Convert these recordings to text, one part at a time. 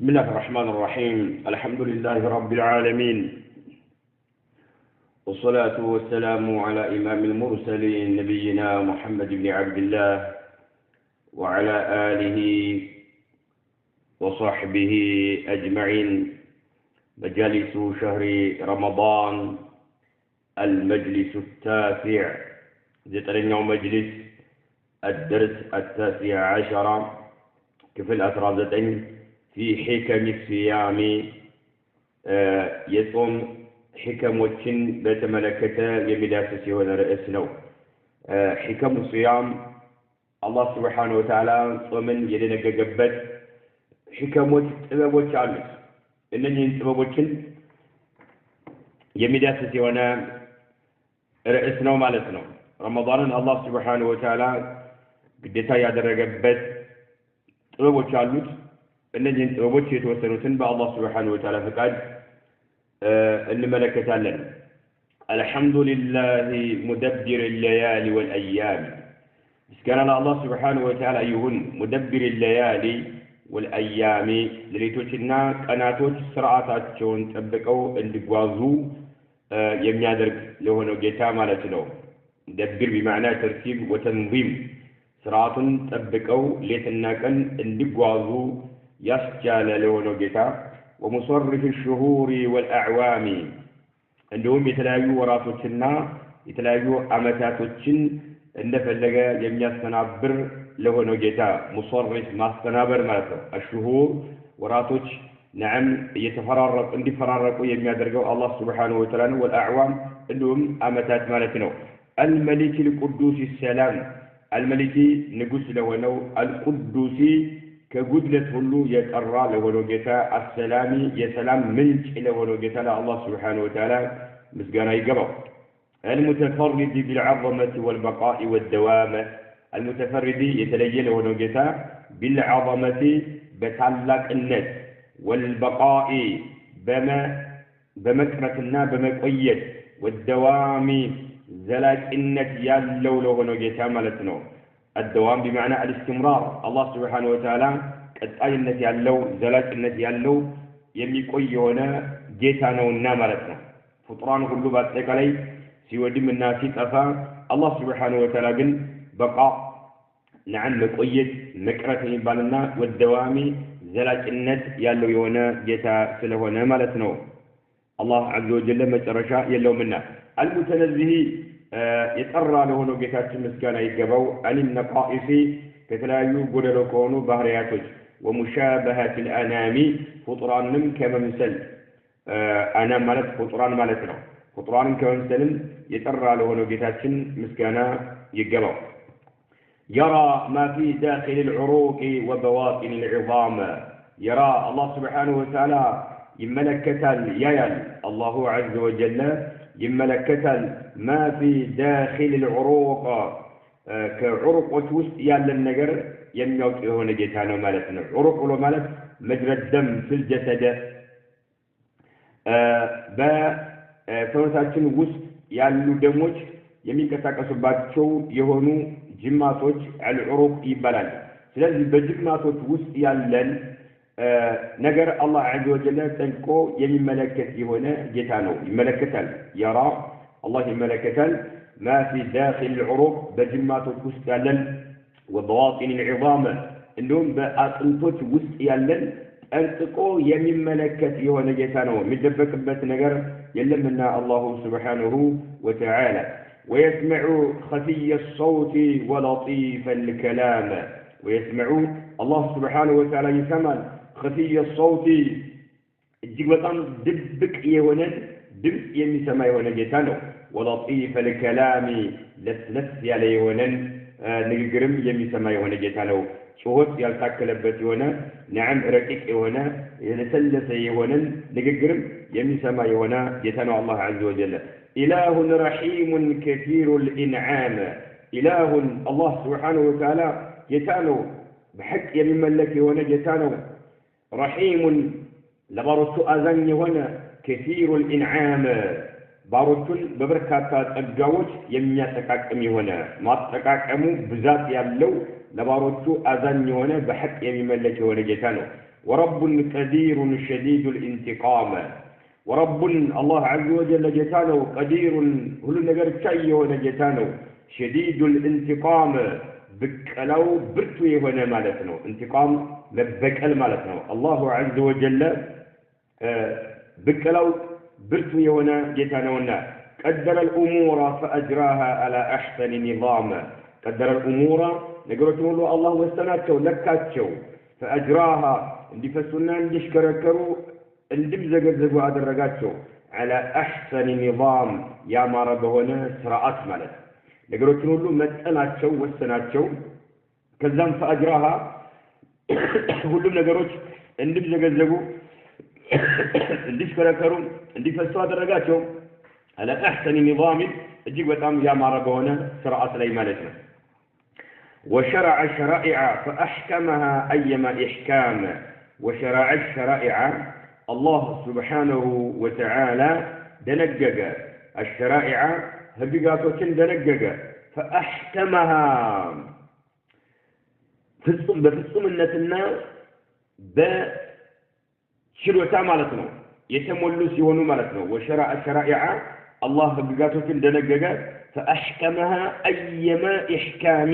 بسم الله الرحمن الرحيم. الحمد لله رب العالمين، والصلاة والسلام على إمام المرسلين نبينا محمد بن عبد الله وعلى آله وصحبه أجمعين. مجالس شهر رمضان، المجلس التاسع، ذكرنا مجلس الدرس التاسع عشر كفل أترازتين في حكم الصيام. يصوم حكم وشن بتملكة يمداسس هنا رئيسنا. حكم الصيام الله سبحانه وتعالى صومن يدنا جبت حكم وتباب وشالس إنني تباب وشن يمداسس هنا رئيسنا ومالتنا. رمضان الله سبحانه وتعالى قدتا يدنا جبت تباب وشالس እነዚህን ጥበቦች የተወሰኑትን በአላህ Subhanahu Wa Ta'ala ፈቃድ እንመለከታለን። አልሐምዱሊላሂ ሙደብቢር الليالي والأيام። ምስጋና ለአላህ Subhanahu Wa Ta'ala ይሁን። ሙደብቢር الليالي والأيام፣ ሌሊቶችና ቀናቶች ስርዓታቸውን ጠብቀው እንዲጓዙ የሚያደርግ ለሆነው ጌታ ማለት ነው። ሙደብቢር بمعنى ترتيب وتنظيم፣ ስርዓቱን ጠብቀው ሌትና ቀን እንዲጓዙ يسجل لونه جتا. ومصرف الشهور والأعوام، عندهم يتلاقوا وراتوشنا يتلاقوا أمتاتوشن إن فلقى يميستنابر لونه جتا. مصرف ما استنابر مالته الشهور وراتوش، نعم يتفررق عندي فررقوا يميادرقوا الله سبحانه وتعالى. والأعوام عندهم أمتات مالتنا. الملك القدوس السلام، الملك نقص لونه القدوسي كجودلة هلو يتقرى لهولو جتا. السلامي يسلام منج لهولو جتا الله سبحانه وتعالى مسجانا يقبض. المتفرد بالعظمة والبقاء والدوام، المتفرد يتلين لهولو جتا بالعظمة بتعلق الناس، والبقاء بمكرتنا بمقيد، والدوام زلاج النت يالو لهولو جتا مالتنو. الدوام بمعنى الاستمرار. الله سبحانه وتعالى قطعيነት ያለው ዘላቂነት ያለው የሚቆይ ሆነ ጌታ ነውና ማለት ነው። ፍጡራን ሁሉ በአጠቃላይ ሲወድምና ሲጠፋ አላህ Subhanahu Wa Ta'ala ግን በቃ نعم መቆየት መቅረት የሚባልና ወደዋሚ ዘላቂነት ያለው የሆነ ጌታ ስለሆነ ማለት ነው። አላህ عز وجل መጨረሻ የለውምና። المتنزه የጠራ ለሆነው ጌታችን ምስጋና ይገባው። አልነቃኢሲ ከተለያዩ ጎደሎ ከሆኑ ባህሪያቶች፣ ወሙሻበሀት الانام ፍጡራንም ከመምሰል፣ አናም ማለት ፍጡራን ማለት ነው። ፍጡራንን ከመምሰልም የጠራ ለሆነው ጌታችን ምስጋና ይገባው። يرى ما في داخل العروق وبواطن العظام. يرى الله سبحانه وتعالى يملكتال يايال الله عز وجل يملكتال ما في داخل العروق، كعروق وسط يالا النجر يميوت هنا جيتانو مالتنا. عروق ولو مالت مجرى الدم في الجسد، በሰውነታችን ውስጥ ያሉ ደሞች የሚንቀሳቀሱባቸው የሆኑ ጅማቶች አልዑሩቅ ይባላል። ስለዚህ በጅማቶች ውስጥ ያለን ነገር አላህ عز وجل ጠንቆ የሚመለከት የሆነ ጌታ ነው። ይመለከታል። يራ الله ይመለከታል ما في داخل العروق በጅማቶች ውስጥ ያለን وبواطن العظام እንደውም በአጥንቶች ውስጥ ያለን ጠንቆ የሚመለከት የሆነ ጌታ ነው። የሚደበቅበት ነገር የለምና አላሁ سبحانه وتعالى. ويسمع خفي الصوت ولطيف الكلام. ويسمع الله سبحانه وتعالى يسمع خفي الصوت እጅግ በጣም ድብቅ የሆነ ድምጽ የሚሰማ የሆነ ጌታ ነው። ወለጢፍ الكلام ለስለስ ያለ የሆነ ንግግርም የሚሰማ የሆነ ጌታ ነው። ጩኸት ያልታከለበት የሆነ ነዓም ረቂቅ የሆነ የለሰለሰ የሆነ ንግግርም የሚሰማ የሆነ ጌታ ነው አላህ عز وجل. إله رحيم كثير الإنعام. إله الله سبحانه وتعالى ጌታ ነው በሐቅ የሚመለክ የሆነ ጌታ ነው። رحيم ለባሮቹ አዛኝ የሆነ كثير الإنعام ባሮቹን በበርካታ ጸጋዎች የሚያጠቃቅም የሆነ ማጠቃቀሙ ብዛት ያለው ለባሮቹ አዛኝ የሆነ በሐቅ የሚመለክ የሆነ ጌታ ነው። ورب قدير شديد الانتقام ورب الله عز وجل جتانو قدير هل نجر شيء ونجتانو شديد الانتقام بكلو برتو يهونا مالتنا انتقام مبكل مالتنا الله عز وجل بكلو برتو يهونا جتانونا قدر الأمور فأجراها على أحسن نظام قدر الأمور نقول له الله وسناتشو لكاتشو فأجراها اللي فسنا ندش كركرو اندم زغزغوا ادرغاچو على احسن نظام يا ماربونا سرعات ማለት ነገሮችን ሁሉ መጠናቸው ወሰናቸው ከዛም فاجراها ሁሉም ነገሮች እንድም ዘገዘጉ እንዲሽከረከሩ እንዲፈሱ አደረጋቸው على احسن نظام እጅግ በጣም ያማረ በሆነ ስርዓት ላይ ማለት ነው وشرع شرائع فاحكمها ايما احكام وشرع الشرائع الله سبحانه وتعالى دنجج الشرائع هبقاتوችን دنجج فاحكمها በፍጹምነትና በችሎታ ማለት ነው የተሞሉ ሲሆኑ ማለት ነው وشرع الشرائع الله ህግጋቶችን ደነገገ فاحكمها ايما احكام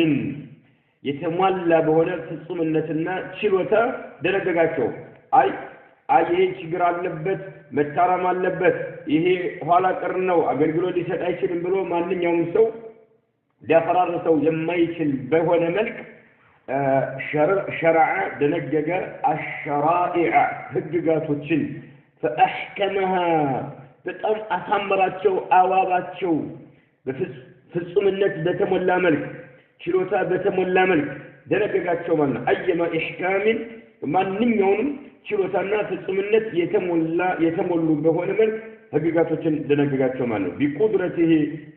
የተሟላ በሆነ ፍጹምነትና ችሎታ ደነገጋቸው ይሄ ችግር አለበት መታረም አለበት ይሄ ኋላ ቀር ነው አገልግሎት ሊሰጥ አይችልም ብሎ ማንኛውም ሰው ሊያፈራርሰው የማይችል በሆነ መልክ شرع دنجج الشرائع ህግጋቶችን فاحكمها በጣም አሳምራቸው አዋባቸው በፍጹምነት በተሞላ መልክ ችሎታ በተሞላ መልክ ደነገጋቸው ማለት ነው ايما احكام ማንኛውንም ችሎታና ፍጹምነት የተሞሉ በሆነ መልክ ህግጋቶችን ደነገጋቸው ማለት ነው بقدرته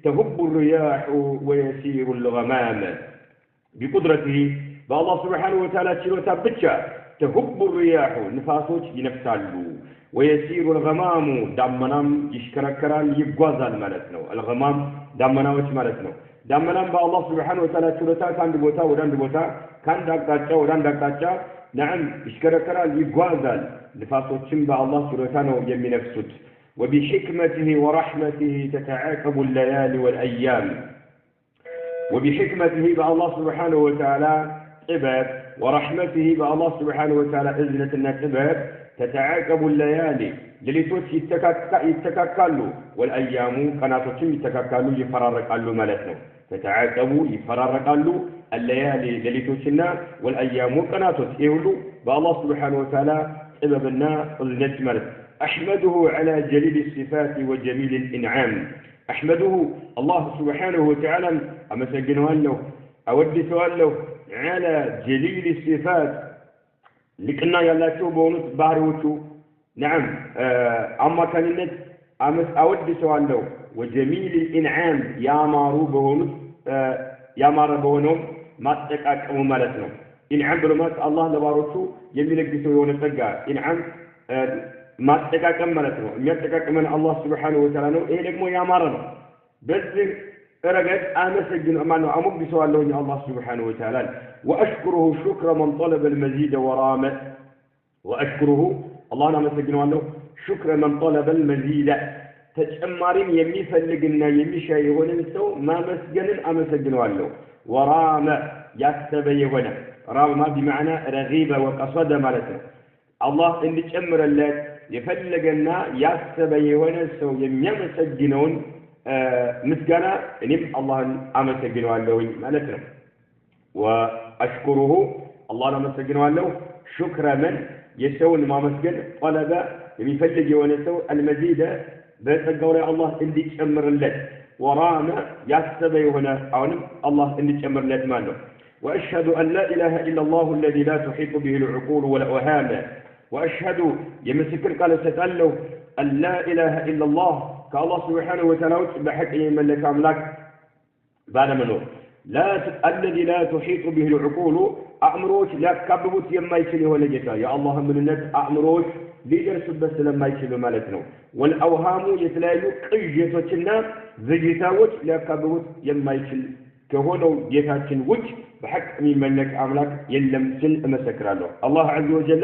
تهب الرياح ويسير الغمام بقدرته بالله سبحانه وتعالى ችሎታ ብቻ تهب الرياح ንፋሶች ይነፍሳሉ ويسير الغمام ዳመናም ይሽከረከራል ይጓዛል ማለት ነው الغمام ዳመናዎች ማለት ነው ዳመናም በአላህ Subhanahu Wa Ta'ala ችሎታ ከአንድ ቦታ ወደ አንድ ቦታ ከአንድ አቅጣጫ ወደ አንድ አቅጣጫ نعم ይሽከረከራል ይጓዛል ንፋሶችም በአላህ ችሎታ ነው የሚነፍሱት وبحكمته ورحمته تتعاقب الليالي والايام وبحكمته بالله سبحانه وتعالى طبب ورحمته بالله سبحانه وتعالى اذنتنا طبب تتعاقب الليالي لليتوች ይተካካሉ والايام ቀናቶችም ይተካካሉ ይፈራረቃሉ ማለት ነው تتعاقبوا ይፈራረቃሉ الليالي لليتوችና والايام ቀናቶች ይሁሉ بالله سبحانه وتعالى طببنا እዝነት ማለት احمده على جليل الصفات وجميل الانعام احمده الله سبحانه وتعالى امسجنه له اودته له على جليل الصفات لكنا يلاچو بونت ባህሪዎቹ نعم አማካኝነት اودته له وجميل الانعام ያማሩ በሆኑት ያማረ በሆነው ማጠቃቀሙ ማለት ነው ኢንዓም ብሎ ማለት አላህ ለባሮቹ የሚለግሰው የሆነ ጸጋ ኢንዓም ማጠቃቀም ማለት ነው የሚያጠቃቀመን አላህ Subhanahu Wa Ta'ala ነው ይሄ ደግሞ ያማረ ነው በዚህ ረገድ አመሰግነው ማነው አሞግሰዋለሁ አላህ Subhanahu Wa Ta'ala واشكره شكر من طلب المزيد ورام واشكره الله አመሰግነዋለሁ شكر من طلب المزيد ተጨማሪም የሚፈልግና የሚሻ የሆነን ሰው ማመስገንን አመሰግነዋለሁ ወራመ ያሰበ የሆነ ራማ بمعنى رغيب وقصد ማለት ነው አላህ እንዲጨምርለት የፈለገና ያሰበ የሆነ ሰው የሚያመሰግነውን ምስጋና እኔም አላህን አመሰግነዋለሁ ማለት ነው واشكره الله አመሰግነዋለሁ شكر من የሰውን ማመስገን طلب የሚፈልግ የሆነ ሰው المزيد በጸጋው ላይ አላህ እንዲጨምርለት ወራመ ያሰበ የሆነ አሁንም አላህ እንዲጨምርለት ማለት ነው واشهد ان لا اله الا الله الذي لا تحيط به العقول والاوهام واشهد يمسكر قال ستالله ان لا اله الا الله كالله سبحانه وتعالى بحق يملك املاك بعد منه لا الذي لا تحيط به العقول امروش لا كببوت يمايشل هو لجتا يا الله منነት امروش ሊደርስበት ስለማይችል ማለት ነው والأوهام የተለያዩ ቅዠቶችና ዝግታዎች ሊያካብቡት የማይችል ከሆነው ጌታችን ውጭ በሐቅ የሚመለክ አምላክ የለም ሲል እመሰክራለሁ አላህ عز وجل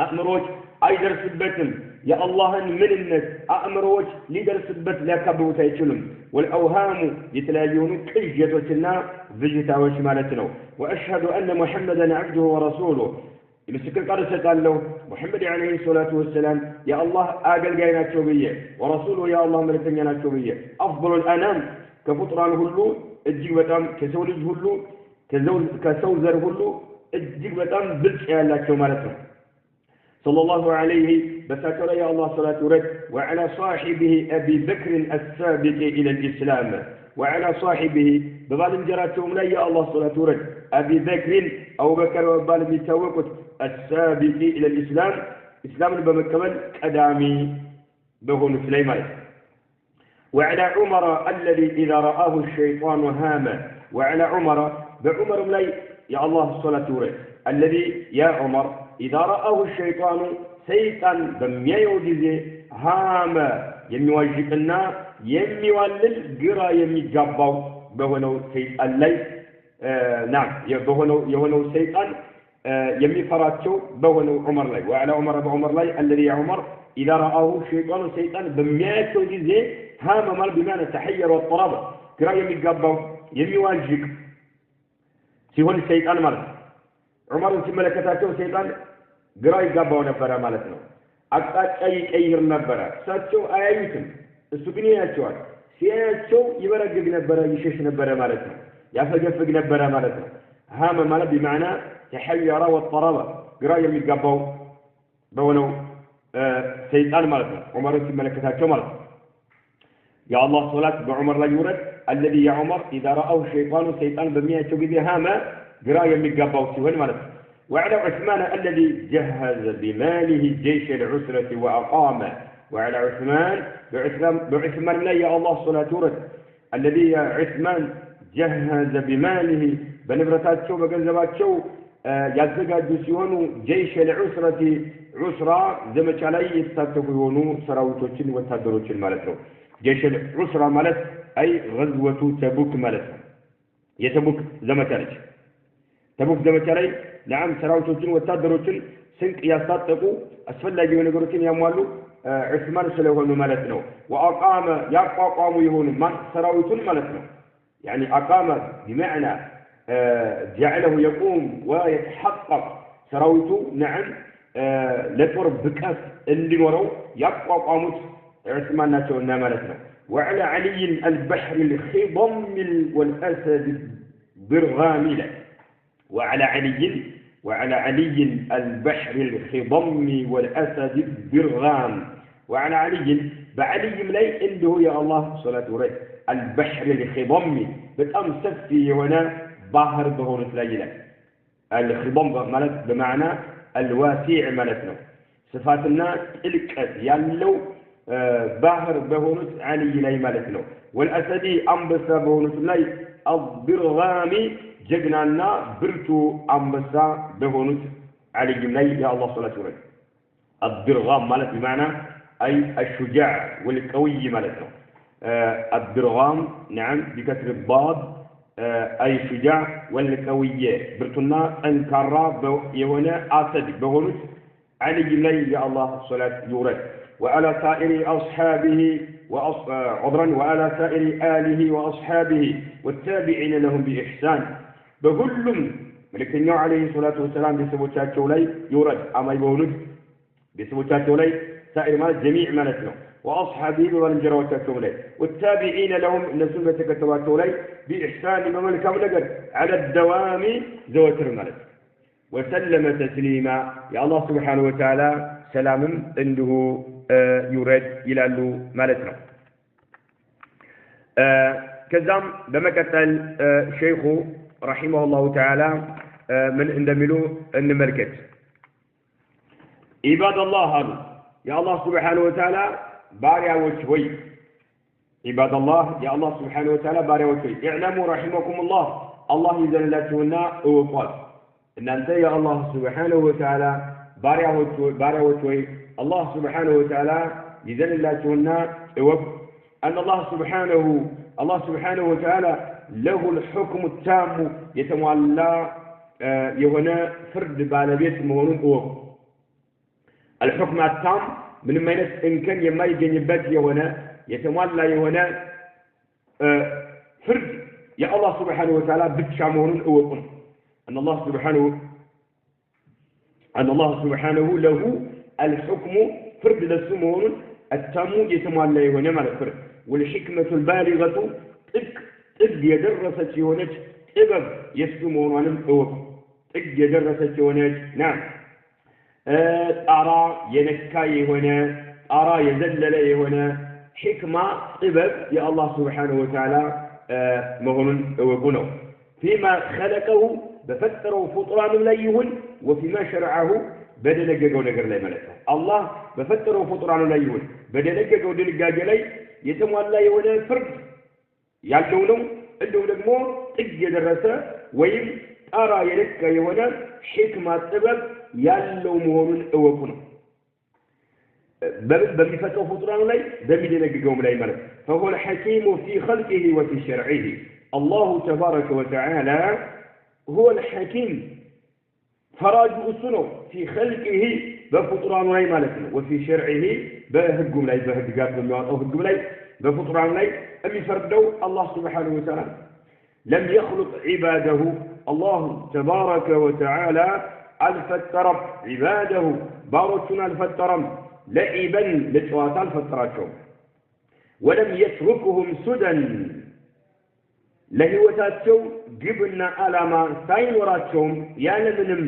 أمروج أيدر سبتم يا الله من الناس أمروج ليدر سبت لا كبروا تيشلم والأوهام يتلاقون كجيتنا فيجيتا وشمالتنا وأشهد أن محمدا عبده ورسوله مسكن قرصة قال له محمد عليه الصلاة والسلام يا الله آقل قينا التوبية ورسوله يا الله ملتنينا التوبية أفضل الأنام كفطران هلو الجيب بتام كسولج هلو كسوزر هلو الجيب بتام بلش يا الله شمالتنا صلى الله عليه بساتر يا الله صلاة ورد وعلى صاحبه أبي بكر السابق إلى الإسلام وعلى صاحبه ببال جراتهم لا يا الله صلاة ورد أبي بكر أو بكر وبال بيتوقت السابق إلى الإسلام إسلام بمكمل أدامي بهون سليمان وعلى عمر الذي إذا رآه الشيطان هام وعلى عمر بعمر لا يا الله صلاة ورد الذي يا عمر إذا رآه الشيطان سيطان بميايو جزي هام يميواجقنا يميوالل قرى يميجاباو بهونو سيطان لي نعم يهونو سيطان يميفراتشو بهونو عمر لي وعلى عمر بعمر لي الذي يا عمر إذا رآه الشيطان سيطان بميايو جزي هام مال بمعنى تحير والطرابة قرى يميجاباو يميواجق سيهون السيطان مال عمر ሲመለከታቸው ሰይጣን ግራ ይጋባው ነበር ማለት ነው አቅጣጫ ይቀይር ነበር እሳቸው አያዩትም እሱ ግን ያያቸዋል ሲያያቸው ይበረግግ ነበር ይሸሽ ነበር ማለት ነው ያፈገፍግ ነበር ማለት ነው ሃመ ማለት بمعنى تحير والطرب ግራ የሚጋባው በሆነው ሰይጣን ማለት ነው ዑመር ሲመለከታቸው ማለት ነው يا الله صلاه بعمر لا يورد الذي يا عمر اذا راه الشيطان سيطان بمياቸው ጊዜ ሃመ قراء يميقاباو سيوهن مالت وعلى عثمان الذي جهز بماله جيش العسرة وأقام وعلى عثمان بعثمان لا يا الله صلاة ورد الذي يا عثمان جهز بماله بنبرتات شو بقنزبات شو يزقى جسيون جيش العسرة عسرة زمج علي يستطفيونو سراوتوشن وتدروشن مالتو جيش العسرة مالت أي غزوة تبوك مالت يتبوك زمج عليك تبوك زمቻ ላይ ለዓም ሰራዊቶችን ወታደሮችን ስንቅ ያስታጠቁ አስፈላጊ ነገሮችን ያሟሉ ዑስማን ስለሆኑ ማለት ነው ወአቃመ ያቋቋሙ ይሆኑ ማን ሰራዊቱን ማለት ነው يعني أقام بمعنى جعله يقوم ويتحقق سراويته نعم لطور بكاس اللي ورو يقوموا عثمان ناتونا مالتنا وعلى علي البحر الخضم والأسد برغاملة وعلى علي البحر الخضم والأسد البرغام وعلى علي بعلي ملاي عنده يا الله صلاة ورد البحر الخضم بتأم سفي هنا بحر بهون تلاجلا الخضم مالت بمعنى الواسع مالتنا صفاتنا الكت يالو بحر بهون علي لاي مالتنا والأسدي أنبس بهون تلاي البرغامي جقنا برتو أنبسا بهونت علي جملي يا الله صلاة ورد الدرغام مالت بمعنى أي الشجاع والقوي مالتنا الدرغام نعم بكسر الضاد أي شجاع والقوي برتنا أنكرا يونا أسد بهونت علي جملي يا الله صلاة ورد وعلى سائر أصحابه وعلى سائر آله وأصحابه والتابعين لهم بإحسان بكلهم ملكنا عليه الصلاة والسلام بسبوتات شولي يورد أما يبوند بسبوتات شولي سائر مال جميع مالتنا وأصحابه بمنجروات شولي والتابعين لهم نسبة كتبات شولي بإحسان مملك ملقر على الدوام زوتر مالت وسلم تسليما يا الله سبحانه وتعالى سلام عنده يورد إلى مالتنا كذام بمكتل شيخه رحمه الله تعالى من اندملو ان مركز عباد الله هذا يا الله سبحانه وتعالى باريا وشوي عباد الله يا الله سبحانه وتعالى باريا وشوي اعلموا رحمكم الله الله يزلتنا وقال ان انت يا الله سبحانه وتعالى باريا وشوي الله سبحانه وتعالى يزلتنا وقال ان الله سبحانه وتعالى له الحكم التام يتولى يهنا فرد بالبيت مهون الحكم التام من ما ينس إن كان يما يجنبات يهونا يتمالى يهونا فرد يا الله سبحانه وتعالى بتشامون أوقن أن الله سبحانه له الحكم فرد للسمون التام يتمالى يهونا مال فرد والحكمة البالغة طب يدرست يهونج إبب يسمون عنهم أوقن طب يدرست يهونج نعم أرى ينكاي هنا أرى يزلل هنا حكمة طبب يا الله سبحانه وتعالى مغنون وقنو فيما خلقه بفتره فطران ليهن وفيما شرعه بدلقوا نقر لي ملكه الله بفتره فطران ليهن بدلقوا دلقاج لي يتموى الله هنا فرد يعلونه اللي نقمو طق درسه ويم أرى ينكاي هنا حكمة طبب ያለው መሆኑን እወቁ ነው በሚፈጠው ፍጡራን ላይ በሚደነግገውም ላይ ማለት فهو الحكيم في خلقه وفي شرعه الله تبارك وتعالى هو الحكيم فراج أسنو في خلقه بفطران ላይ ማለት ነው وفي شرعه በህጉም ላይ በህግጋት በሚያወጣው ህጉም ላይ በፍጡራን ላይ የሚፈርደው الله سبحانه وتعالى لم يخلق عباده الله تبارك وتعالى الفترم عباده باروتنا الفترم لعبا لتواتا الفتراتهم ولم يتركهم سدى لهوتاتشو جبنا ألاما ساين وراتشوم يعني منهم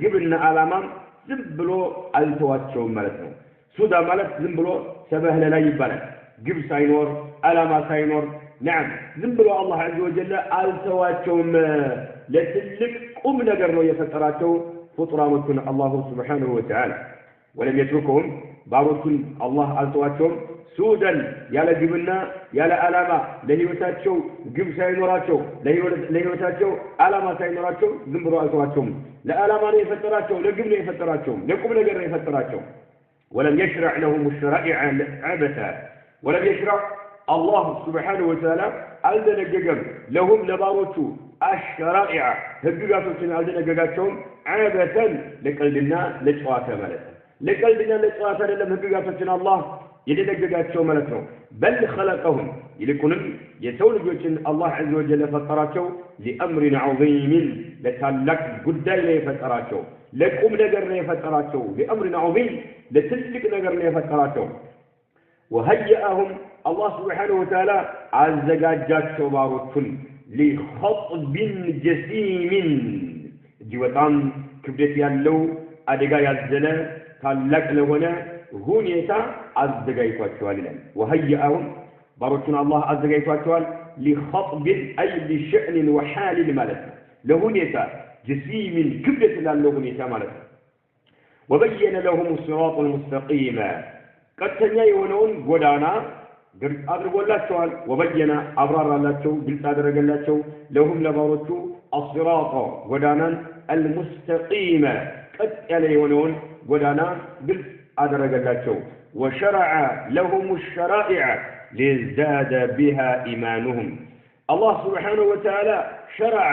جبنا ألاما زنبلو التواتشو مالتهم سدى مالت زنبلو سبه لا يبالك جب ساينور ألاما ساينور نعم زنبلو الله عز وجل التواتشو لتلك نقرنو يفتراتشو فطرامتون الله سبحانه وتعالى ولم يتركهم باروتون الله ألتواتهم سودا يالا جبنا يالا ألاما لهيوتاتشو جب ساينوراتشو لهيوتاتشو ألاما ساينوراتشو زنبرو ألتواتشو لا ألاما يفتراتشو لا جبنا يفتراتشو لا قبل جر يفتراتشو ولم يشرع لهم الشرائع عبثا ولم يشرع الله سبحانه وتعالى ألدنا لهم لباروتشو الشرائع هبقاتوችን አልደነገጋቸውም عبثا لقلبنا لጨዋታ ማለት ነው ለቀልብና ለጨዋታ አይደለም ህግጋቶችን አላህ የደነገጋቸው ማለት ነው بل خلقهم ይልቁንም የሰው ልጆችን አላህ عز وجل ፈጠራቸው لأمر عظيم ለታላቅ ጉዳይ ላይ ፈጠራቸው ለቁም ነገር ላይ ፈጠራቸው لأمر عظيم ለትልቅ ነገር ላይ ፈጠራቸው وهيئهم الله سبحانه وتعالى አዘጋጃቸው ባሮቹን لخطب جسيم جوتان كبدت يالو أدقا يزدنا تالك لهنا هونيتا أزدقا يتواتشوال وهيئهم بارتنا الله أزدقا يتواتشوال لخطب أي لشأن وحال الملك لهونيتا جسيم كبدت يالو هونيتا ملك وبين لهم الصراط المستقيم قد تنيونون قدانا أدرجولاቸዋል وبين أبرارلاቸው ግልጽ አደረገላቸው لهم ለባሮቹ الصراط ጎዳናን المستقيم ቀጥ ያለ የሆነውን ጎዳና ግልጽ አደረገላቸው وشرع لهم الشرائع ليزداد بها إيمانهم الله سبحانه وتعالى شرع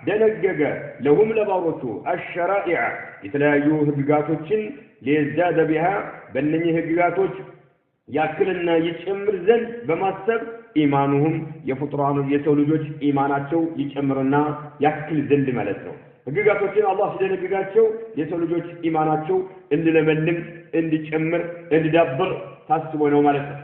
دنجج لهم لباروቹ الشرائع የተለያዩ ህግጋቶችን ليزداد بها በእነኚህ ህግጋቶች ያክልና ይጨምር ዘንድ በማሰብ ኢማኑሁም የፍጥራኑ የሰው ልጆች ኢማናቸው ይጨምርና ያክል ዘንድ ማለት ነው ህግጋቶችን አላህ ሲደነግጋቸው የሰው ልጆች ኢማናቸው እንዲለመልም እንዲጨምር እንዲዳብር ታስቦ ነው ማለት ነው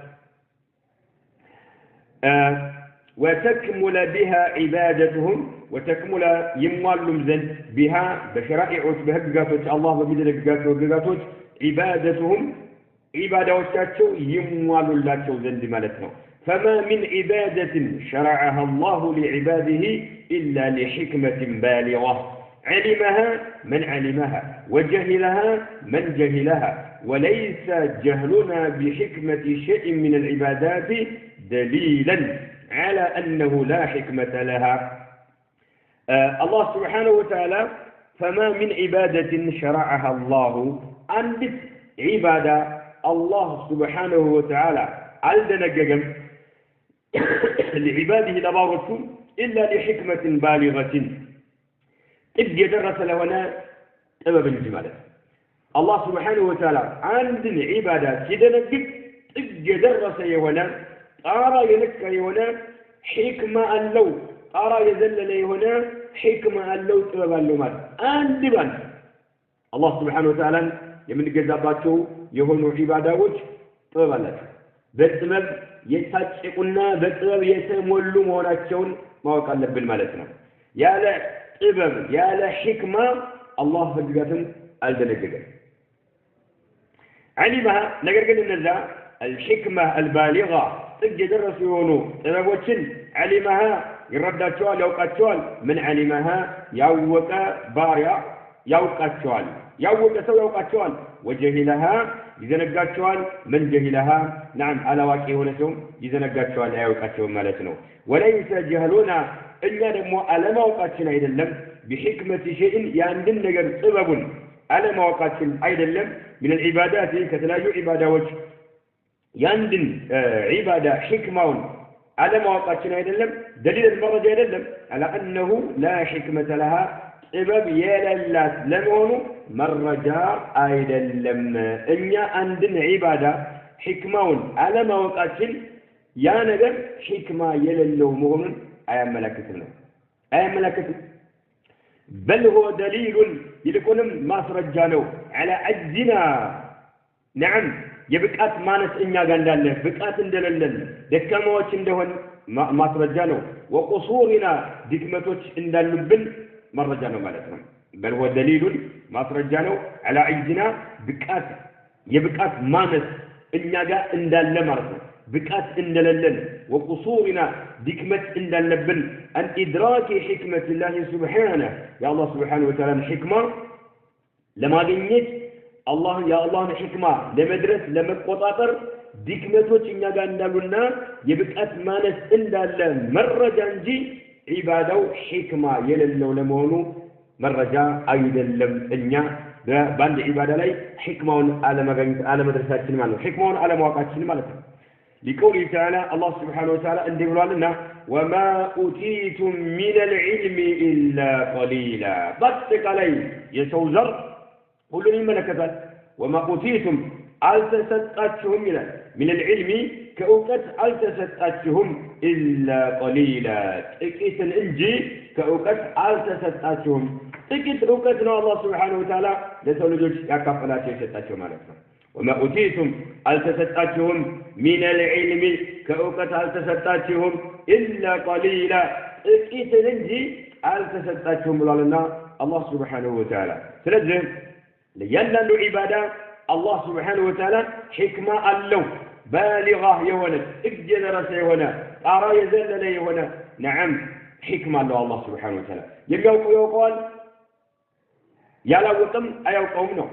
وتكمل بها عبادتهم وتكمل يموالهم زند بها بشرائع بهجاتوች الله በሚደነግጋቸው ህግጋቶች عبادتهم عباداتቸው ይሟሉላቸው ዘንድ ማለት ነው فما من عبادة شرعها الله لعباده إلا لحكمة بالغة علمها من علمها وجهلها من جهلها وليس جهلنا بحكمة شيء من العبادات دليلا على أنه لا حكمة لها الله سبحانه وتعالى فما من عبادة شرعها الله عند عبادة الله سبحانه وتعالى عندنا جم لعباده لبارته إلا لحكمة بالغة إذ يدرس لنا سبب الجمال الله سبحانه وتعالى عند العبادات يدنقق تجدرس يونا أرى ينكا يونا حكمة اللو أرى يزلل يونا حكمة اللو تبال لمات أندبان الله سبحانه وتعالى يمن جزاباته يهونوا عبادات تبالات بسبب يتحققنا بسبب يتمولوا موناتشون ما وقال بالمالتنا يا لا طبب يا لا حكمة الله فجأة الدنقق علمها نقرقل النزاع الحكمة البالغة تجدرس يهونوا طببوشن علمها يرداتشوال يوقاتشوال من علمها يوق باريا يوقاتشوال يوق سو يوقاتشوال وجهلها يزنقاتشوال من جهلها نعم على واقع هونتهم يزنقاتشوال يوقاتشوال مالتنا وليس جهلنا إلا دمو على موقاتشنا أيضا لم بحكمة شيء يندن نقر سبب على موقاتشنا أيضا لم من العبادات كتلاجو عبادة وجه يندن عبادة حكمة على موقاتنا أيضا دليل المرة أيضا على أنه لا حكمة لها سبب يلالات لمونه مرجع أيضا لم إنيا عندن عبادة حكمة على موقاتنا يا نجر حكمة يلالو مهون أيام ملكتنا أيام ملكتنا بل هو دليل يكون ما سرجانه على عجزنا نعم يبقات مانس إنيا قندالله بقات اندللن دكاموش اندهن ما سرجانه وقصورنا دكمتوش اندلبن مرجانه مالتنا بل هو دليل ما سرجانه على عجزنا بقات يبقات مانس إنيا قندالله مرتنا بقات اندللن وقصورنا دكمت اندلبن أن إدراك حكمة الله سبحانه يا الله سبحانه وتعالى الحكمة لما قنيت الله يا الله الحكمة لمدرس لمقطاطر دكمتوች እኛ ጋር እንዳሉና የብቃት ማነስ እንዳለ መረጃ እንጂ ዒባዳው ሒክማ የሌለው ለመሆኑ መረጃ አይደለም እኛ በአንድ ዒባዳ ላይ ሒክማውን አለመድረሳችን ማለት ነው ሒክማውን አለማወቃችን ማለት ነው لقوله تعالى الله سبحانه وتعالى عند بلالنا وما أوتيتم من العلم إلا قليلا بطق علي يسوزر قلوا ملكة وما أوتيتم ألتستأتهم من العلم كأوقات ألتستأتهم إلا قليلا تكيس الإنجي كأوقات ألتستأتهم تكيس أوقاتنا الله سبحانه وتعالى لسولجوش يكفل لا شيء ستأتهم عليكم وما أوتيتم ألتستأتهم من العلم كأوقات ألتستأتهم إلا قليلا تكيس الإنجي ألتستأتهم لنا الله سبحانه وتعالى سلزم لينال عبادة الله سبحانه وتعالى حكمة اللو بالغة يونا اجل رسي يونا أرى يزل يونا نعم حكمة الله سبحانه وتعالى يبقى يقول يلا وطم أيوقومنا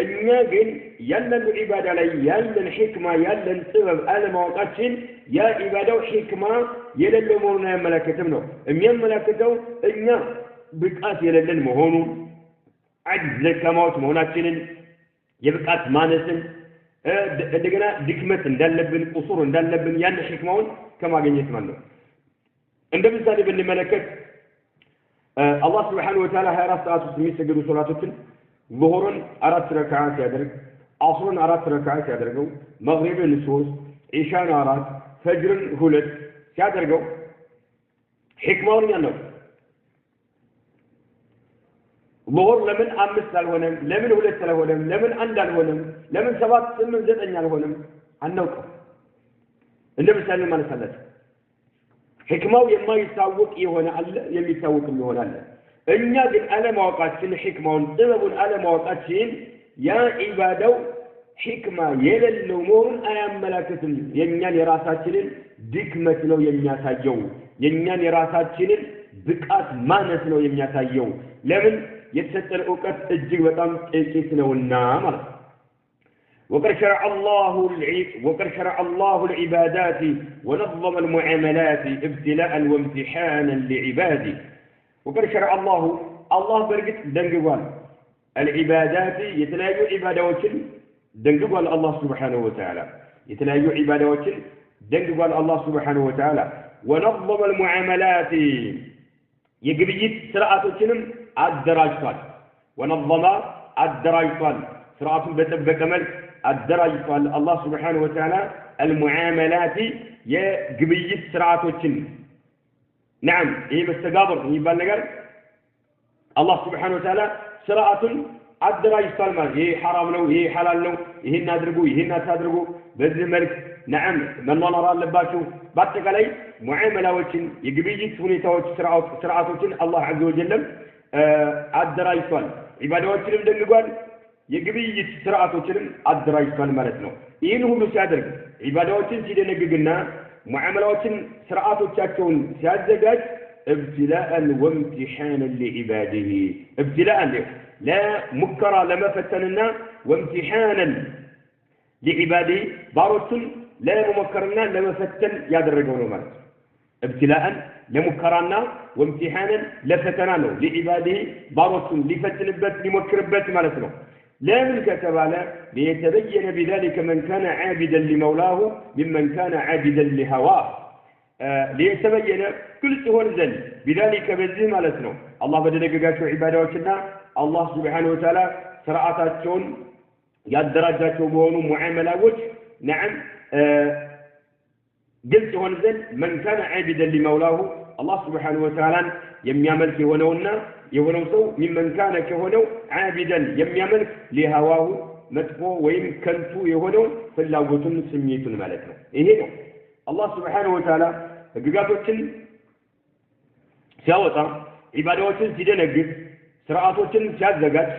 الناقل يلن عبادة لي يلن حكمة يلن سبب ألم وقتشن يا عبادة حكمة يلن لمونا ملكتمنا امين ملكتو إنا بكات يلن مهونو عجز لكموت مهوناتشن يبقات مانسن እንደገና ድክመት እንዳለብን ቁሱር እንዳለብን ያን ህክማውን ከማግኘት ማለት ነው እንደምሳሌ ብንመለከት አላህ Subhanahu Wa Ta'ala 24 ሰዓት ውስጥ የሚሰገዱ ሶላቶችን ዙሁርን 4 ረካዓት ያደርግ አስርን 4 ረካዓት ያደርገው መግሪብን 3 ኢሻን 4 ፈጅርን 2 ሲያደርገው ህክማውን ያለው ظهور لمن أمس الهونم لمن ولد الهونم لمن عند الهونم لمن سبات من زد أن الهونم النوك النبي صلى الله عليه وسلم حكمة يما يساوق يهونا الله يما يساوق يهونا الله إن يجد أنا مواقعين حكمة طلب أنا مواقعين يا عبادو حكمة يل الأمور أيام ملكة ينيان راساتين دكمة لو ينياسايو ينيان راساتين بقات ما نسلو ينياسايو لمن يتستر أوقات الجي وطن كيسنا والنامر وقد شرع الله العبادات ونظم المعاملات ابتلاء وامتحانا لعباده وقد شرع الله برقت دنقوان العبادات يتلاقوا عبادة وشن دنقوان الله سبحانه وتعالى يتلاقوا عبادة وشن دنقوان الله سبحانه وتعالى ونظم المعاملات يقبيت سرعة وشنم الدراجتان ونظم الدراجتان ስርዓቱን በጠበቀ መልክ አደራጅቷል አላህ Subhanahu Wa Ta'ala المعاملات የግብይት ስርዓቶችን نعم ይሄ መስተጋብር የሚባል ነገር አላህ Subhanahu Wa Ta'ala ስርዓቱን አደራጅቷል ማለት ይሄ حرام ነው ይሄ حلال ነው ይሄን አድርጉ ይሄን አታድርጉ በዚህ መልክ نعم መኗኗር አለባችሁ በአጠቃላይ ሙዓመላዎችን የግብይት ሁኔታዎች ስርዓቶችን አላህ عز وجل አደራጅቷል ኢባዳዎችንም ደግጓል የግብይት ስርዓቶችንም አደራጅቷል ማለት ነው ይህን ሁሉ ሲያደርግ ኢባዳዎችን ሲደነግግና ሙዓመላዎችን ስርዓቶቻቸውን ሲያዘጋጅ ابتلاء وامتحانا لعباده ابتلاء لا مكر لما فتننا وامتحانا لعباده باروتن لا ممكرنا لما فتن يادرجونه مالك ابتلاء لمكرنا وامتحانا لفتنانه لعباده باروتن لفتنبت لمكربت مالتنا لا من كتب على ليتبين بذلك من كان عابدا لمولاه ممن كان عابدا لهواه ليتبين كل سهول زل بذلك بزي مالتنا الله بدلقاته عباداتنا الله سبحانه وتعالى سرعاتهم يدرجاتهم بهونو معاملات نعم قلت هون من كان عابدا لمولاه الله سبحانه وتعالى يميامل كهونونا يهونو سو ممن كان كهونو عابدا يميامل لهواه متفو ويم كنتو يهونو فلاغوتن سميتون مالتنا ايه ነው الله سبحانه وتعالى ህግጋቶችን ሲያወጣ ኢባዳዎችን ሲደነግግ ስርዓቶችን ሲያዘጋጅ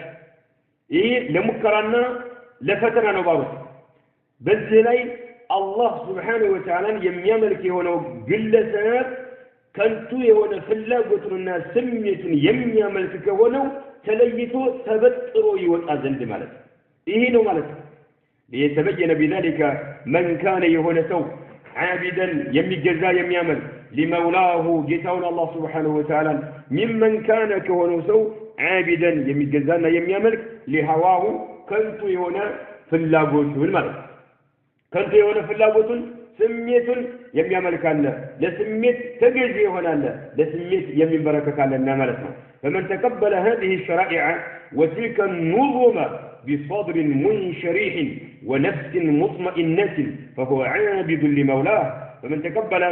ይሄ ለሙከራና ለፈተና ነው ባሩት በዚህ ላይ አላህ Subhanahu Wa Ta'ala የሚያመልክ የሆነው ግለሰብ ከንቱ የሆነ ፍላጎቱንና ስሜቱን የሚያመልክ ከሆነው ተለይቶ ተበጥሮ ይወጣ ዘንድ ማለት ይሄ ነው ማለት ለየተበየነ بذلك من كان የሆነ ሰው عابدا يمجزا يميامل لمولاه جيتاون الله سبحانه وتعالى ممن كان كونه سو عابدا يمجزانا يميامل لهواه كنت يونا فلاغوت والمرء كنت يونا فلاغوت سميت يميامل كان لسميت تجزي هنا لسميت يمين بركه كان لنا مالتنا فمن تقبل هذه الشرائع وتلك النظم بصدر منشرح ونفس مطمئنة فهو عابد لمولاه فمن تقبل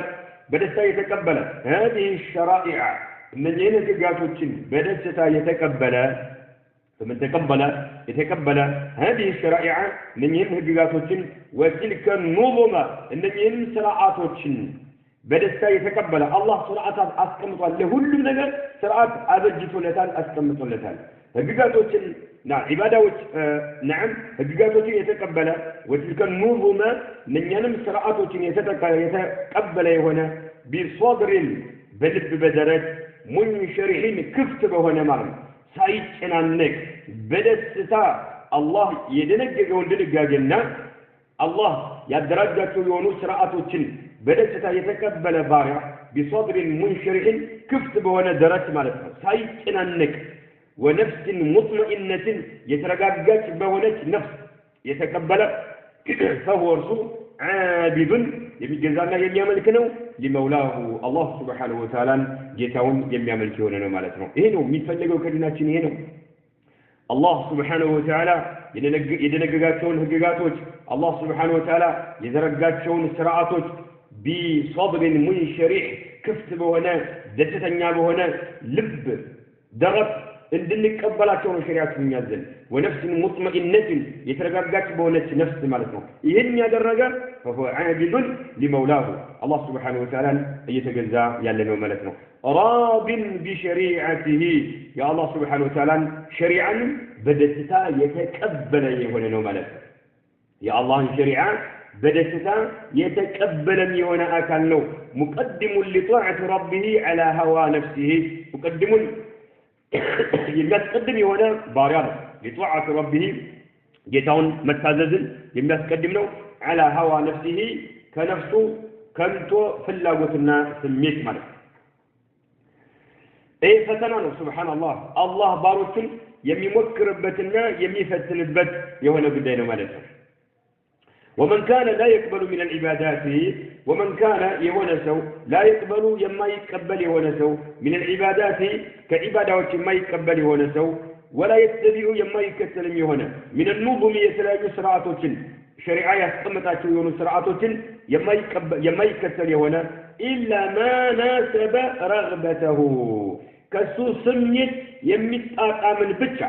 بدستا يتقبل هذه الشرائع من هنا تقاتوتشن بدستا يتقبل فمن تقبل يتقبل هذه الشرائع من هنا تقاتوتشن وتلك النظمة من هنا سرعاتوتشن بدستا يتقبل الله سرعات أسكمت له كل نجر سرعات أبجت لتان أسكمت لتان هجاتوتشن نعم عبادات نعم هجاتوتشن يتقبل وتلك النظمة من ينم سرعاتوتشن يتقبل هنا بصدر بلب بدرات منشرحين كفتب هنا مرم سايتشن عنك بدستا الله يدنجج وندنججنا الله يدرجة يونو سرعاتوتشن بدستا يتقبل بارع بصدر منشرحين كفتب هنا درات مالتنا سايتشن عنك ونفس مطمئنة يترقاقات بهونك نفس يتقبل فهو رسول عابد يمجزانا يمياملكنو لمولاه الله سبحانه وتعالى جيتاون يمياملكوننا مالتنا هنا ميتفلقوا كلماتين هنا الله سبحانه وتعالى يدنققاتون هققاتوش الله سبحانه وتعالى يترقاقاتون سرعاتوش بصدر منشرح كفت بهنا دتتنيا بهنا لب درت እንድንቀበላቸው ነው ሸሪዓቱን የሚያዘን ونفس مطمئنة يترققات بونت نفس مالتنا ይህን ያደረገ فهو عابد لمولاه الله سبحانه وتعالى يتجزا ያለነው ማለት ነው راض بشريعته يا الله سبحانه وتعالى شريعا በደስታ የተቀበለ የሆነ ነው ማለት ነው يا الله شريعه በደስታ የተቀበለም የሆነ አካል ነው مقدم لطاعة ربه على هوى نفسه مقدم يمتقدم يهونا باريانا لطاعة ربه جيتاون متاززل يمتقدم له على هوى نفسه كنفسه كنتو فلاغوتنا سميت مالك اي فتنانو سبحان الله الله باروتن يمي مكربتنا يمي فتنبت يهونا بدينا مالك ومن كان لا يقبل من العبادات ومن كان يونسو لا يقبل يما يقبل يونسو من العبادات كعبادات ما يقبل يونسو ولا يتبع يما يكتلم يهونه من النظم يتلاقي سرعاتوችን شريعه ያስቀመጣቸው የሆኑ ስርዓቶችን የማይከተል የሆነ إلا ما ناسب رغبته كسو سميت የሚጣጣምን ብቻ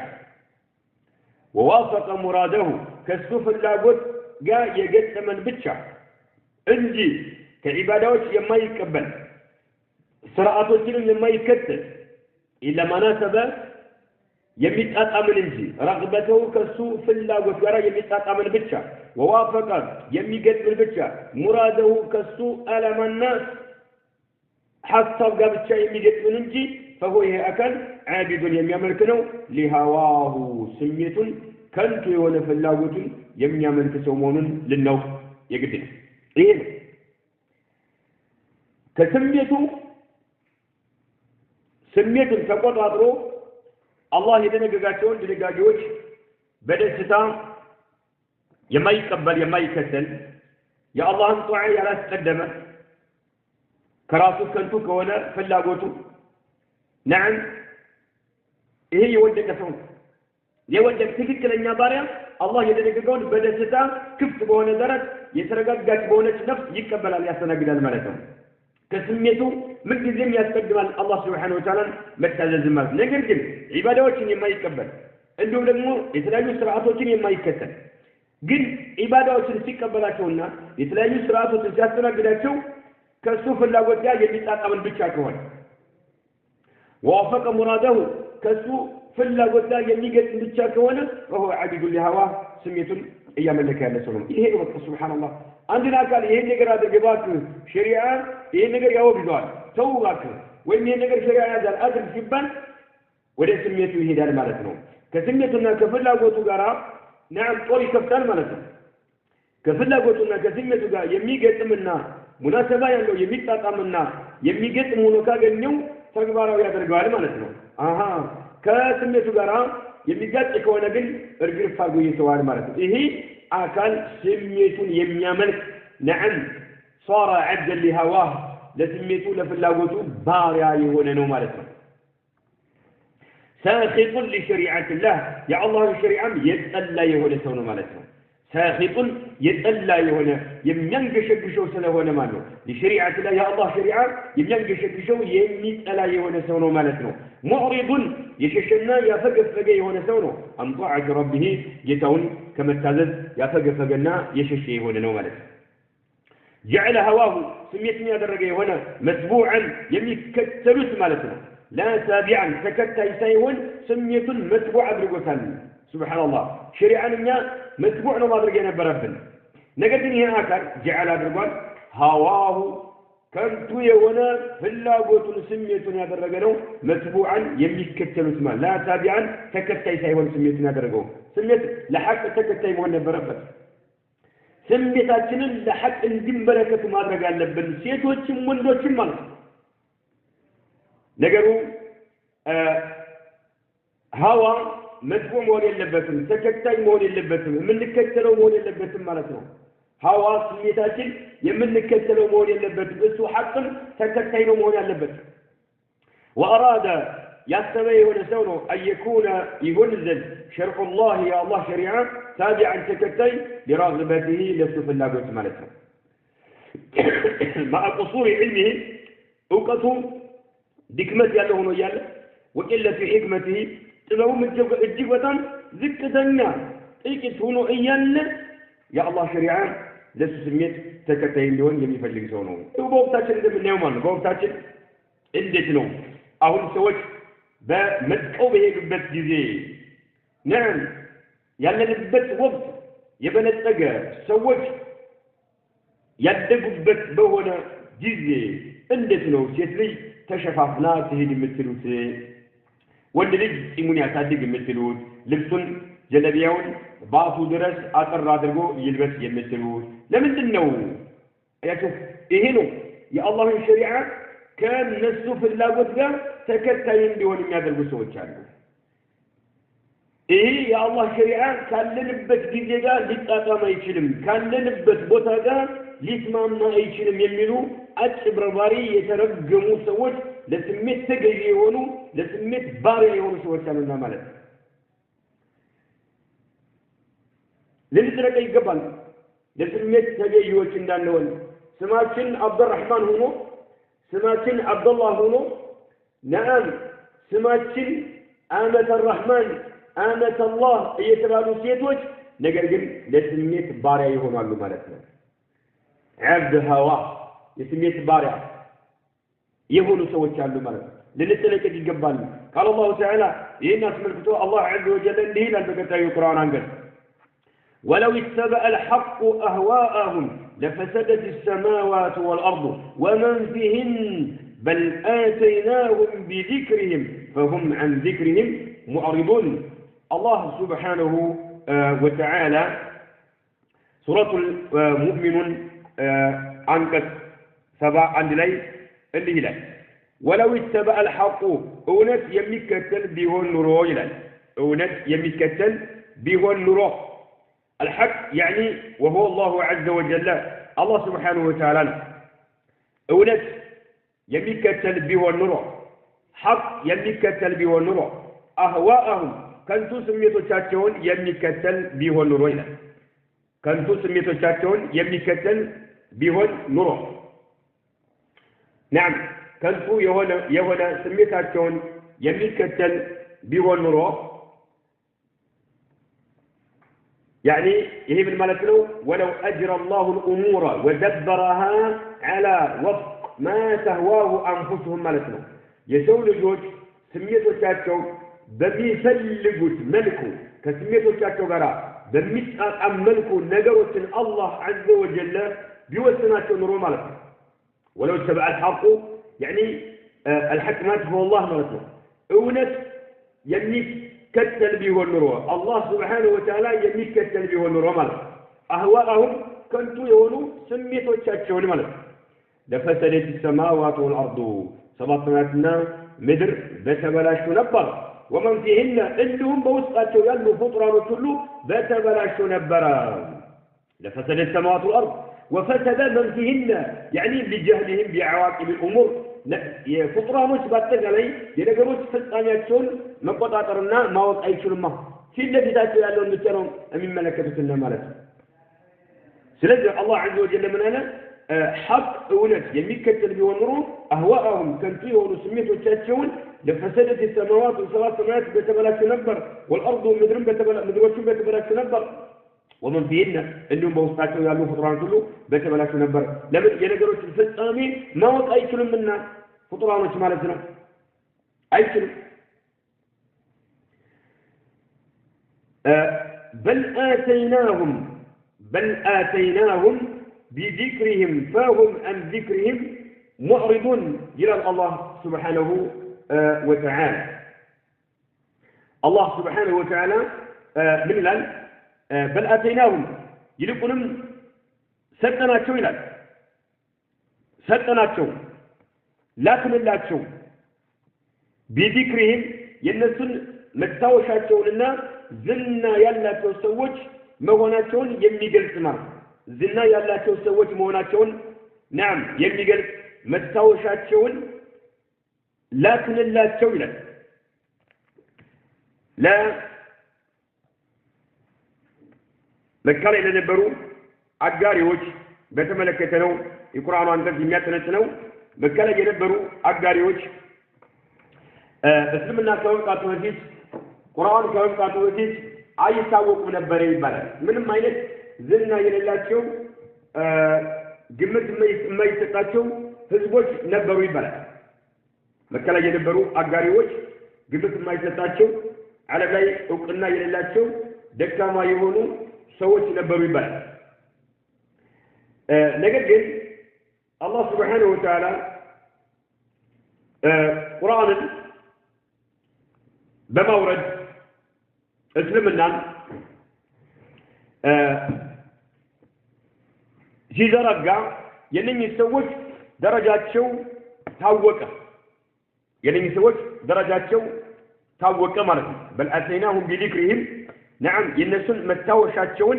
ووافق مراده كسو ፍላጎት ጋር የገጠመን ብቻ እንጂ ከዒባዳዎች የማይቀበል ስርዓቶችንም የማይከተል إلا ما ناسب የሚጣጣምን እንጂ رغبته كسو ፍላጎት ጋር የሚጣጣምን ብቻ ووافق የሚገጥምን ብቻ مراده كسو ألم الناس حسب ጋር ብቻ የሚገጥምን እንጂ فهو ይሄ አካል عابد የሚያመልክ ነው لهواه ስሜቱን ከንቱ የሆነ ፍላጎቱን የሚያመልክ ሰው መሆኑን ልናውቅ የግድ ነው። ይሄ ነው ስሜቱን ተቆጣጥሮ አላህ የደነገጋቸውን ድንጋጌዎች በደስታ የማይቀበል የማይከተል የአላህን ጧዓ ያላስቀደመ ከራሱ ከንቱ ከሆነ ፍላጎቱ نعم ይሄ የወደቀ ሰው የወደቀ ትክክለኛ ባሪያ አላህ የደነገገውን በደስታ ክፍት በሆነ ደረት የተረጋጋች በሆነች ነፍስ ይቀበላል ያስተናግዳል ማለት ነው። ከስሜቱ ምን ጊዜም ያስቀድማል አላህ Subhanahu Wa Ta'ala መታዘዝ ማለት ነገር ግን ዒባዳዎችን የማይቀበል እንዲሁም ደግሞ የተለያዩ ስርዓቶችን የማይከተል ግን ዒባዳዎችን ሲቀበላቸውና የተለያዩ ስርዓቶችን ሲያስተናግዳቸው ከሱ ፍላጎት ጋር የሚጣጣምን ብቻ ከሆነ ووافق مراده كسو ፍላጎት ጋር የሚገጥም ብቻ ከሆነ وهو عبد لهواه ስሜቱን እያመለከ ያለ ሰው ነው። ይሄ ነው ሱብሃንአላህ አንድን አካል ይሄን ነገር አድርገባክ ሸሪዓ ይሄን ነገር ያወግዘዋል ተውባክ ወይም ይሄን ነገር ሸሪዓ ያዛል አድርግ ሲባል ወደ ስሜቱ ይሄዳል ማለት ነው። ከስሜቱና ከፍላጎቱ ጋር نعم ጦር ይከፍታል ማለት ነው። ከፍላጎቱና ከስሜቱ ጋር የሚገጥምና ሙናሰባ ያለው የሚጣጣምና የሚገጥም ሆኖ ካገኘው ተግባራዊ ያደርጋል ማለት ነው። ከስሜቱ ጋር የሚጋጭ ከሆነ ግን እርግፍ አድርጎ ይተዋል ማለት ነው። ይሄ አካል ስሜቱን የሚያመልክ نعم صار عبدا لهواه ለስሜቱ ለፍላጎቱ ባሪያ የሆነ ነው ማለት ነው። ساخط لشريعة الله يا الله الشريعة يتألى يهون سونا مالتنا ساخط يتألى يهون يمينقشقشو سنهون مالو لشريعة الله يا الله شريعة يمينقشقشو يميتألى يهون سونا مالتنا معرض يششنا يفقف فقه يهون سونا عن طاعة ربه يتون كما التازد يفقف فقنا يششي يهون مالتنا جعل هواه سميتني أدرق يهون متبوعا يميكتلوس مالتنا لا تابعا تكتاي سايون سمية متبوع أدرقوتان سبحان الله شريعنا متبوعنا ما أدرقنا بربنا نقدني هنا آكار جعل أدرقوان هواه كنتو يونا فلا قوتون سمية أدرقنا متبوعا يميكتلوس مال لا تابعا تكتاي سايون سمية أدرقوه سمية لحق تكتاي مهنا بربنا سميتاتنا لحق اندم بركة ما أدرقان لبن سيتوچم وندوچم مالك ነገሩ ሀዋ መጥፎ መሆን የለበትም ተከታይ መሆን የለበትም የምንከተለው መሆን የለበትም ማለት ነው። ሀዋ ስሜታችን የምንከተለው መሆን የለበትም እሱ ሐቅም ተከታይ ነው መሆን ያለበት። ወአራዳ ያሰበ የሆነ ሰው ነው አየኩነ ይሁን ዘንድ ሸርዑ ላህ የአላህ ሸሪዓ ታቢዐን ተከታይ ሊራግበቲሂ ለሱ ፍላጎት ማለት ነው። ማዓ ቁሱሪ ዒልሚሂ እውቀቱ ድክመት ያለው ሆኖ ያለ ወቂለቱ ህክመቲሂ ጥበቡ እጅግ በጣም ዝቅተኛ ጥቂት ሆኖ እያለ የአላህ ሸሪዓ ለሱ ስሜት ተከታይ እንዲሆን የሚፈልግ ሰው ነው። በወቅታችን እንደምናየው ማለት ነው። በወቅታችን እንዴት ነው አሁን ሰዎች በመጥቀው በሄዱበት ጊዜ ነን ያለንበት ወቅት የበለጸገ ሰዎች ያደጉበት በሆነ ጊዜ እንዴት ነው ሴት ልጅ ተሸፋፍና ትሄድ የምትሉት ወንድ ልጅ ፂሙን ያሳድግ የምትሉት ልብሱን ጀለቢያውን ባቱ ድረስ አጥር አድርጎ ይልበስ የምትሉት ለምንድን ነው? ይሄ ነው የአላህን ሸሪዓ ከነሱ ፍላጎት ጋር ተከታይ እንዲሆን የሚያደርጉ ሰዎች አሉ። ይሄ የአላህ ሸሪዓ ካለንበት ጊዜ ጋር ሊጣጣም አይችልም፣ ካለንበት ቦታ ጋር ሊስማማ አይችልም የሚሉ አጭበርባሪ የተረገሙ ሰዎች ለስሜት ተገዢ የሆኑ ለስሜት ባሪያ የሆኑ ሰዎች አሉና ማለት ነው። ልንጥረቅ ይገባል ለስሜት ተገዢዎች እንዳንሆን ስማችን አብዱራህማን ሆኖ ስማችን አብዱላህ ሆኖ ነዓም ስማችን አመተ الرحمن አመተ الله እየተባሉ ሴቶች ነገር ግን ለስሜት ባሪያ ይሆናሉ ማለት ነው عبد هوا የስሜት ባሪያ የሆኑ ሰዎች አሉ ማለት ነው ልንጥረቅ ይገባል قال الله تعالى ይህን አስመልክቶ አላህ عز وجل እንዲህ ይላል በቀጣዩ ቁርአን አንቀጽ ولو اتبع الحق أهواءهم لفسدت السماوات والأرض ومن فيهن بل آتيناهم بذكرهم فهم عن ذكرهم معرضون الله سبحانه وتعالى سورة المؤمنون عنكس 7 عند لي اللي هلال ولو اتبع الحق أونت يمكتل بهن نورو هلال أونت يمكتل بهن نورو الحق يعني وهو الله عز وجل الله سبحانه وتعالى أولاد يمكتل به النور حق يمكتل به النور أهواءهم كنتو سميتو تشاتون يمكتل به النور كنتو سميتو تشاتون يمكتل به النور نعم كنتو يهونا سميتاتون يمكتل به النور يعني يهي بالملكلو ولو أجرى الله الأمور ودبرها على وفق ما تهواه أنفسهم ملكلو يسول جوج سميتو تاتشو بميسلقوت ملكو كسميتو تاتشو غرا بميسقاق أملكو نقروت الله عز وجل بيوسناتشو نرو ملكو ولو اتبع الحق يعني الحكمات هو الله ملكو أونت يميك كتل به النور الله سبحانه وتعالى يمكتل به النور مالك أهواءهم كنتوا يقولوا سميتوا تشاتشون مالك لفسدت السماوات والأرض سبطناتنا مدر بتبلاشوا نبر ومن فيهن إنهم بوسقاتوا يلو فطران كله بتبلاشوا نبر لفسدت السماوات والأرض وفسد من فيهن يعني بجهلهم بعواقب الأمور ፍጡራኖች ባጠቃላይ የነገሮች ፍጻሜያቸውን መቆጣጠርና ማወቅ አይችሉም ፊት ለፊታቸው ያለውን ብቻ ነው የሚመለከቱትና ማለት ነው ስለዚህ አላህ عز وجل ምን አለ ሐቅ እውነት የሚከተል ቢሆን ኑሮ አህዋአሁም ከንቱ የሆኑ ስሜቶቻቸውን ለፈሰደት السماوات والسبع سماوات በተበላሹ ነበር والارض ምድሮቹ በተበላሹ ነበር ومن فيهن انهم بوسطاቸው ያሉ ፍጡራኖች ሁሉ በተበላሹ ነበር ለምን የነገሮች ፍጻሜ ማወቅ አይችሉምና ፍጡራኖች ማለት ነው አይችሉም بل آتيناهم بذكرهم فهم عن ذكرهم معرضون إلى الله سبحانه وتعالى الله سبحانه وتعالى من الآن بل آتيناهم يلقونهم سدناتشو إلى سدناتشو لكن اللاتشو بذكرهم ينسون متاوشاتشو لنا زنا يالاتشو سووش مهوناتشون يميقلسنا زنا يالاتشو سووش مهوناتشون نعم يميقلس متاوشاتشو لكن اللاتشو إلى لا መካሪ ለነበሩ አጋሪዎች በተመለከተ ነው የቁርአኑ አንቀጽ የሚያተነትነው መካሪ የነበሩ አጋሪዎች እስልምና ከመምጣቱ በፊት ቁርአን ከመምጣቱ በፊት አይታወቁም ነበር ይባላል ምንም አይነት ዝና የሌላቸው ግምት የማይሰጣቸው ህዝቦች ነበሩ ይባላል መካሪ የነበሩ አጋሪዎች ግምት የማይሰጣቸው ዓለም ላይ እውቅና የሌላቸው ደካማ የሆኑ ሰዎች ነበሩ ይባላል ነገር ግን አላህ Subhanahu Wa Ta'ala ቁርአንን በማውረድ እስልምናን ሲዘረጋ የነኚህ ሰዎች ደረጃቸው ታወቀ የነኚህ ሰዎች ደረጃቸው ታወቀ ማለት ነው በል አተይናሁም ቢذكرهم نعم ينسون متاوشاتشون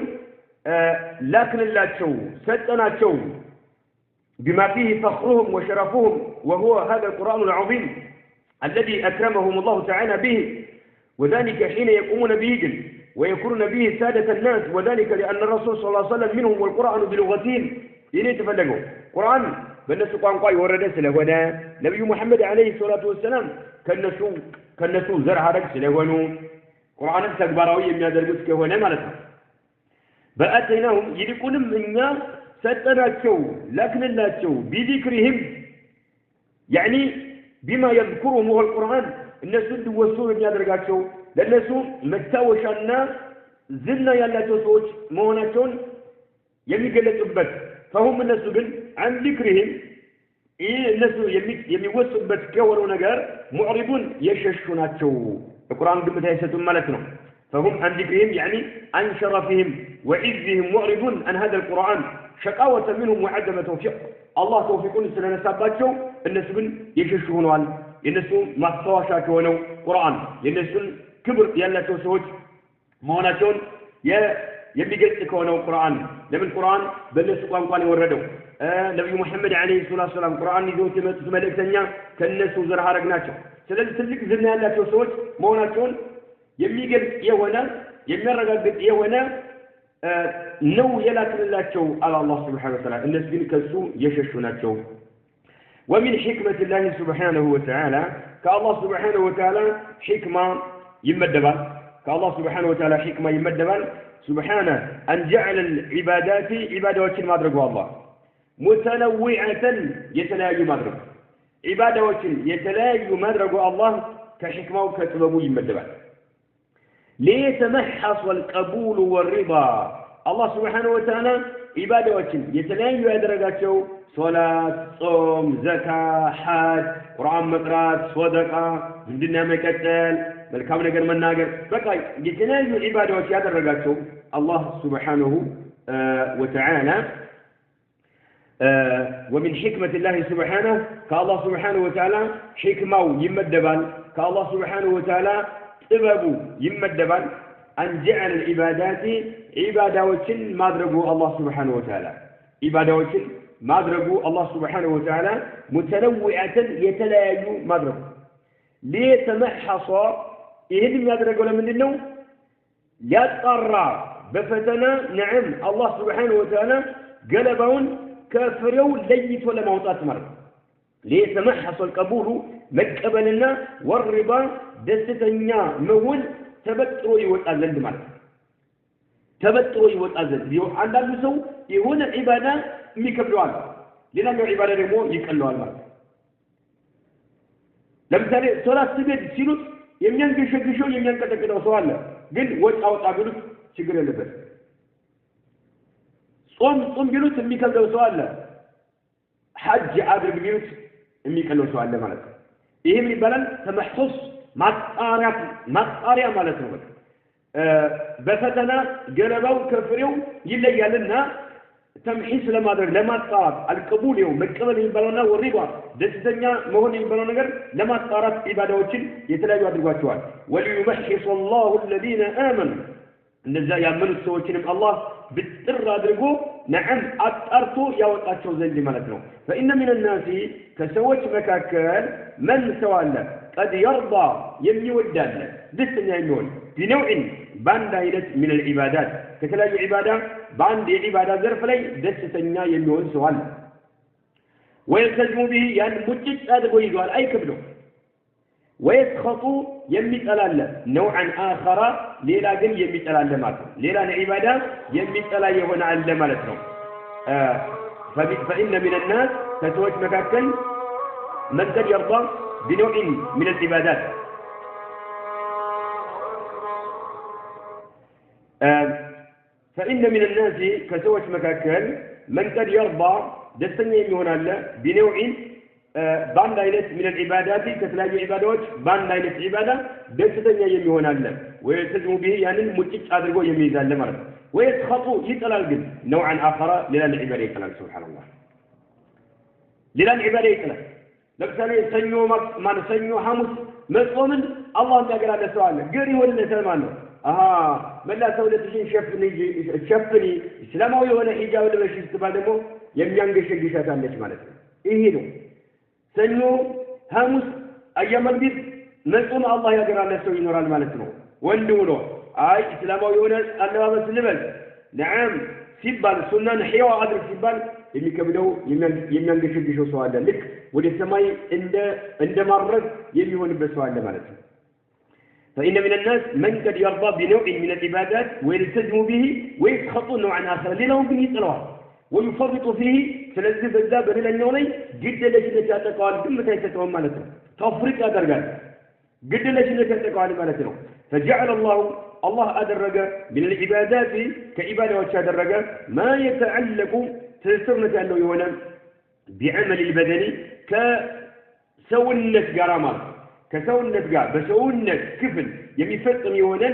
لكن اللاتشو ستناتشو بما فيه فخرهم وشرفهم وهو هذا القرآن العظيم الذي أكرمهم الله تعالى به وذلك حين يقومون به ويكون به سادة الناس وذلك لأن الرسول صلى الله عليه وسلم منهم والقرآن بلغتهم إليه تفلقوا قرآن بالنسو قانقوا يورد سلهونا نبي محمد عليه الصلاة والسلام كالنسو زرع رق سلهونو قرآن تكبراوي من هذا المسك هنا مالتنا بأتيناهم يلقونهم إنا ستناتشو لكن الناتشو بذكرهم يعني بما يذكرهم هو القرآن الناس دوسوا من هذا الرقاتشو لأنسو متاوشانا زلنا يالاتو صوت موناتون يميقلت أبت فهم الناس عن ذكرهم الناس يميوسوا أبت كورو نقار معرضون يششوناتشو القرآن قمت هيستم مالتنا فهم عن ذكرهم يعني عن شرفهم وعزهم معرضون عن هذا القرآن شقاوة منهم وعدم توفيق الله توفيقون سنة ساباتشو الناس يششونوال ينسو ما تواشاك ونو قرآن ينسو كبر يالاتو سوج موناتون يبيقلت كونو قرآن لمن القرآن بالنسو قانقاني وردو نبي محمد عليه الصلاة والسلام قرآن يزو تملك تنيا كالنسو زرها رقناتو سلال تلك زرنا يالاتو سوج موناتون يبيقلت يوانا يمرقلت يوانا نو يلاتن اللاتو على الله سبحانه وتعالى الناس كالسو يششوناتو ومن حكمة الله سبحانه وتعالى كالله سبحانه وتعالى حكمة يمدبان كالله سبحانه وتعالى حكمة يمدبان سبحانه أن جعل العبادات عبادة ما درجوا الله متنوعة يتلاقي ما درج عبادة يتلاقي ما درجوا الله كحكمة وكتبه يمدبان ليتمحص القبول والرضا الله سبحانه وتعالى عبادة يتلاقي درجاته صلاة صوم زكاة حج قرآن مقرات صدقة من دنيا مكتل بالكام نقر من ناقر بقى يتناجوا العبادة وشيادة الرقاتهم الله سبحانه وتعالى ومن حكمة الله سبحانه كالله سبحانه وتعالى حكمة يمدبان كالله سبحانه وتعالى طببوا يمدبان أن جعل العبادات عبادة ما درجوا الله سبحانه وتعالى عبادة ما درجوا الله سبحانه وتعالى متنوعة يتلاقوا ما درجوا ليتمحص إهدم يدرجوا لمن النوم يتقرى بفتنا نعم الله سبحانه وتعالى قلبون كافرون ليت ولا موطات مرة ليتمحص القبول مكبلنا والرضا دستنا مول تبتروا يوتأذن مرة تبتروا يوتأذن عندما سو يهون عبادة የሚከብደዋል ሌላኛው ዒባዳ ደግሞ ይቀለዋል ማለት ለምሳሌ ሶላት ስገድ ሲሉት የሚያንገሸግሸው የሚያንቀጠቅጠው ሰው አለ ግን ወጣ ወጣ ቢሉት ችግር የለበት ጾም ቢሉት የሚከብደው ሰው አለ ሐጅ አድርግ ቢሉት የሚቀለው ሰው አለ ማለት ነው ይሄም ይባላል ተመሕሱስ ማጣሪያ ማለት ነው በፈተና ገለባው ከፍሬው ይለያልና تمحيص لما در لما صارت القبول يوم مقبل يبالونا والرضا دستኛ መሆን የሚባለው ነገር ለማጣራት ኢባዳዎችን የተለያዩ አድርጓቸዋል وليمحص الله الذين آمنوا እነዛ ያመኑት ሰዎችንም አላህ ብጥር አድርጎ ነዓም አጣርቶ ያወጣቸው ዘንድ ማለት ነው فإن من الناس ከሰዎች መካከል من سواለ قد يرضى የሚወዳል ደስተኛ የሚሆን بنوع باند አይነት من العبادات ከተለያዩ ኢባዳ باند የኢባዳ ዘርፍ ላይ ደስተኛ የሚሆን ሰው አለ ويلتزم به ያን ሙጭጭ አድርጎ ይዟል አይከብደው ويسخط የሚጠላለ نوعا آخر ሌላ ግን የሚጠላለ ማለት ነው ሌላ ኢባዳ የሚጠላ የሆነ አለ ማለት ነው فإن من الناس ከሰዎች መካከል من قد يرضى بنوع من العبادات فإن من الناس كسوة مكاكل من قد يرضى دستني يمهن الله بنوع بان لايلت من العبادات كتلاقي عبادات بان لايلت عبادة دستني يمهن الله ويلتزم به يعني المتج أدرقه يميز الله مرة ويسخطوا يطلع القلب نوعا آخر للا العبادة يطلع سبحان الله للا العبادة يطلع لبساني سنو ما نسنو حمس مسؤومن الله يقول هذا سؤال قري ولا سلمانه ملا سولتشين شفني اسلاماوي ولا حجاب ولا شيء تبع دمو የሚያንገሸግሻት አለች ማለት ነው ይሄ ነው ሰኞ ሐሙስ አያም البيت መጾም አላህ ያገራለ ሰው ይኖራል ማለት ነው ወንድ ሆኖ አይ እስላማዊ የሆነ አለባበስ ልበል ነዓም ሲባል ሱናን ሕያው አድርግ ሲባል የሚከብደው የሚያንገሸግሸው ሰው አለ ልክ ወደ ሰማይ እንደ ማረግ የሚሆንበት ሰው አለ ማለት ነው فإن من الناس من قد يرضى بنوع من العبادات ويلتزم به ويسخط نوعا آخر لهم به صلوات ويفرط فيه ስለዚህ በዛ በሌላኛው ላይ ግድለሽነት ያጠቃዋል ግምት አይሰጠውም ማለት ነው ተፍሪጥ ያደርጋል ግድለሽነት ያጠቃዋል ማለት ነው فجعل الله أدرج من العبادات كعبادة وشادرج ما يتعلق تسرنة له يونا بعمل البدني كسونة جرامات كسونة جا بسونة كفل يميفتن يونا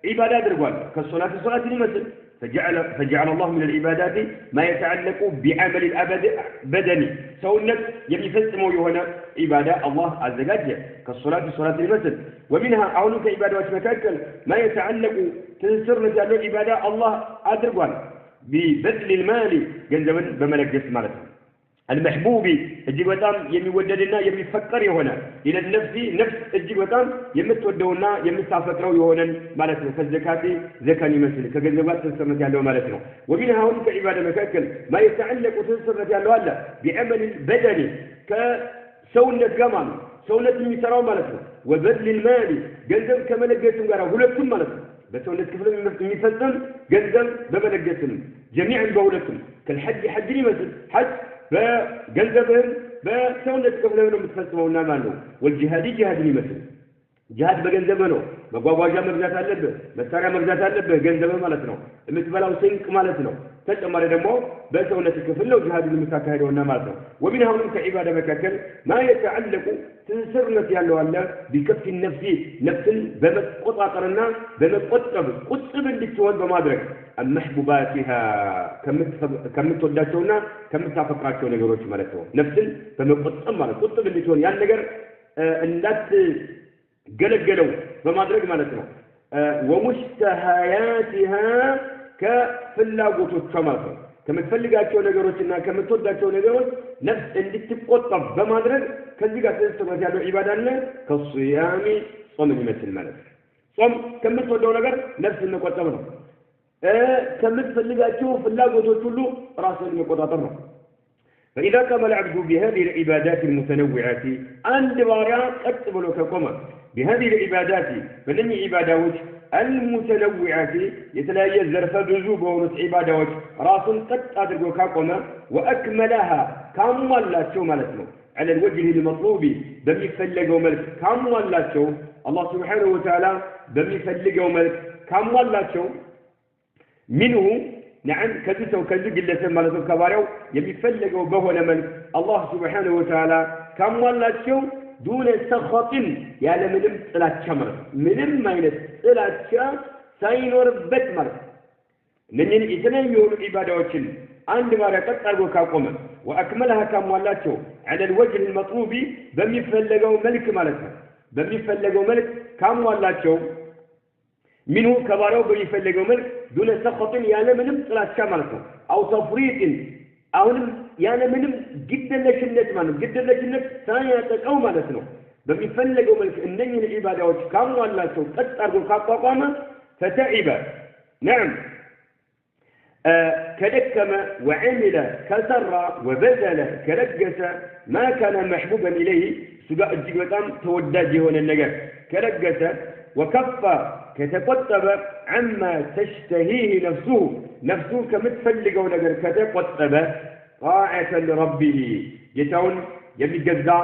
عبادة درجوال كالصلاة المثل فجعل الله من العبادات ما يتعلق بعمل البدني سونة يميفتن يونا عبادة الله عز وجل كالصلاة المثل ومنها أولك عبادة مكاكل ما يتعلق تسرنة له عبادة الله أدرجوال ببذل المال جنزبا بملك مالته المحبوب እጅግ በጣም የሚወደድና የሚፈቀር የሆነ إلى النفس نفس እጅግ በጣም የምትወደውና የምታፈቅረው የሆነን ማለት ነው ከዘካቲ ዘካን ይመስል ከገንዘባት ተሰምት ያለው ማለት ነው ومنها أولك عبادة مكاكل ما يتعلق تسرنة ያለው አለ بعمل البدن كسونة جمال ሰውነት የሚሰራው ማለት ነው وبذل المال ገንዘብ ከመለገስም ጋር ሁለቱም ማለት ነው በሰውነት ክፍል የሚፈጸም ገንዘብ በመለገስም جميعا በሁለቱም كالحج حج ይመስል حج በገንዘብም በሰውነት ክፍል ነው የምትፈጽመውና ማለት ነው والجهاد جهاد ይመስል ጂሃድ በገንዘብ ነው መጓጓዣ መግዛት አለብህ መሳሪያ መግዛት አለብህ ገንዘብ ማለት ነው የምትበላው ስንቅ ማለት ነው ተጨማሪ ደግሞ በሰውነት ክፍል ነው ጂሃድን የምታካሂደውና ማለት ነው ومن هؤلاء كعبادة مكاكل ما يتعلق تسرنة ያለው አለ بكف النفس نفسን በመቆጣጠርና በመቆጠብ ቁጥብ እንድትሆን በማድረግ المحبوباتها ከምትወዳቸውና ከምታፈቅራቸው ነገሮች ማለት ነው ነፍስን በመቆጠብ ማለት ቁጥብ እንድትሆን ያን ነገር እንዳት ገለገለው በማድረግ ማለት ነው ومشتهياتها ከፍላጎቶቿ ማለት ነው ከምትፈልጋቸው ነገሮችና ከምትወዳቸው ነገሮች ነፍስ እንድትቆጠብ በማድረግ ከዚህ ጋር ተስተካክሎ ያለው ኢባዳ አለ ከሱያሚ ጾምን ይመስል ማለት ነው ጾም ከምትወደው ነገር ነፍስን መቆጠብ ነው ከምትፈልጋቸው ፍላጎቶች ሁሉ ራስን መቆጣጠር ነው فإذا كمل العبد بهذه العبادات المتنوعة عند بارع قد كقوم بهذه العبادات فلن عبادات المتنوعة يتلاقي الزرف بزوب ونس عبادات راس قد أدرك كقوم وأكملها كامل لا شو مالتنا على الوجه المطلوب بمفلق وملك كامل لا شو الله سبحانه وتعالى بمفلق وملك كامل لا شو منه نعم كذا وكذا جلسة مالته كباريو يمفلقوا بهو لمن الله سبحانه وتعالى كم والله شو دون سخط يا لمن طلعت شمر من ما طلعت شا ساينور بتمر لأن إثنين يقول عباداتهم عند ما ركضوا كقوم وأكملها كم والله شو على الوجه المطلوب بمفلقوا ملك مالته بمفلقوا ملك كم والله شو منه كبارو بيفلقوا ملك دون سخط يعني منهم طلعت شمالته أو تفريط أو يعني منهم جدا لشنة منهم جدا لشنة ثانية أو مالتنا بيفلقوا ملك إنني العبادة وكام ولا شو قد أرجو كقامة فتعب نعم كدكم وعمل كسر وبذل كرجس ما كان محبوبا إليه سجاء الجبتان تودد هنا النجاة كرجس وكف كتقطب عما تشتهيه نفسه كمتفلق ونقر كتقطب طاعة لربه يتون يمجزع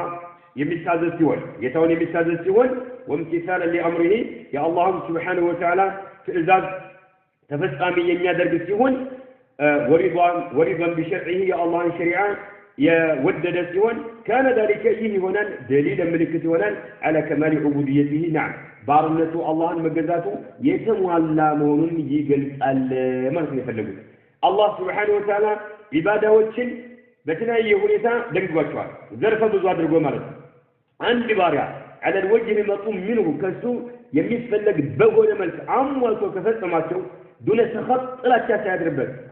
يمتازل سوان يتون يمتازل سوان وامتثالا لأمره يا الله سبحانه وتعالى في إزاز تفسقامي يميادر بالسوان ورضا بشرعه يا الله شريعان يا ودد سوان كان ذلك إيه هنا دليلا ملكة هنا على كمال عبوديته نعم بارنة الله مجزاته يتمولى مؤمن يقل ما يفلقون الله سبحانه وتعالى عباده وتشن بتنا يهونيتا دقوا ظرف بزواد رجوا مرض عند بارع على الوجه المطلوب منه كسو يميفلق بقول ملك عم وكفت ماتو دون سخط لا تساعد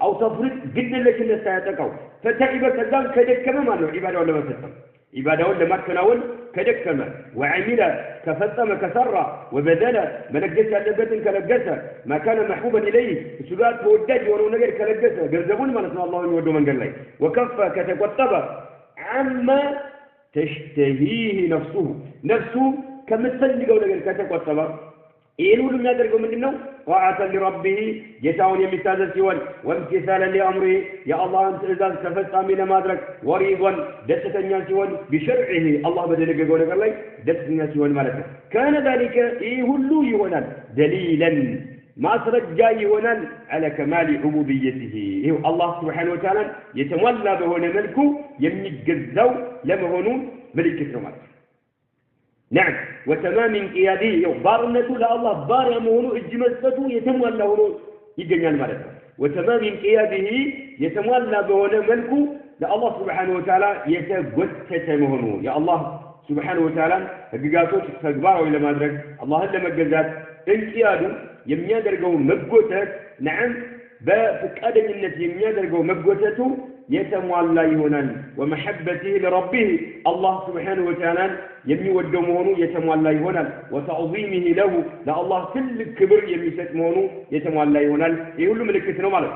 أو تفرط جدا لك الناس يتقوا فتعب كذا كذا كما ما له عباده ولا ما تسمع ኢባዳውን ለማከናወን ከደከመ ወዐሚለ ከፈጸመ ከሰራ ወበደለ መለገስ ያለበትን ከለገሰ ማካነ መሕቡበን ኢለይህ እሱ ጋር ተወዳጅ የሆነው ነገር ከለገሰ ገንዘቡን ማለት ነው አላህ የሚወደው መንገድ ላይ ወከፈ ከተቆጠበ አማ ተሽተሂህ ነፍሱ ከምትፈልገው ነገር ከተቆጠበ ይህን ሁሉ የሚያደርገው ምንድን ነው? ጣዓተን ሊረቢህ ጌታውን የሚታዘዝ ሲሆን ወምቲሳለን ሊአምሪህ የአላህን ትእዛዝ ተፈጻሚ ለማድረግ ወሪዶን ደስተኛ ሲሆን ቢሸርዒህ አላህ በደነገገው ነገር ላይ ደስተኛ ሲሆን ማለት ነው። ካነ ዛሊከ ይህ ሁሉ ይሆናል ደሊለን ማስረጃ ይሆናል አለ ከማሊ ዑቡድየትህ ይኸው አላህ ስብሓነሁ ወተዓላ የተሟላ በሆነ መልኩ የሚገዛው ለመሆኑ ምልክት ነው ማለት ነው። نعم وتمام انقياده بارنته لا الله بار يمونه اجمسته يتمولى هو يجنال مالته وتمام انقياده يتمولى بهونه ملكه لا الله سبحانه وتعالى يتغتت مهونه يا الله سبحانه وتعالى حقيقاتوች ተግባራዊ ለማድረግ አላህን ለመገዛት እንቂያዱ የሚያደርገው መጎተት نعم በፍቃደኝነት የሚያደርገው መጎተቱ የተሟላ ይሆናል ومحبته لربه الله سبحانه وتعالى የሚወደው መሆኑ የተሟላ ይሆናል وتعظيمه له ለአላህ ትልቅ ክብር የሚሰጥ መሆኑ የተሟላ ይሆናል ይህ ሁሉ ምልክት ነው ማለት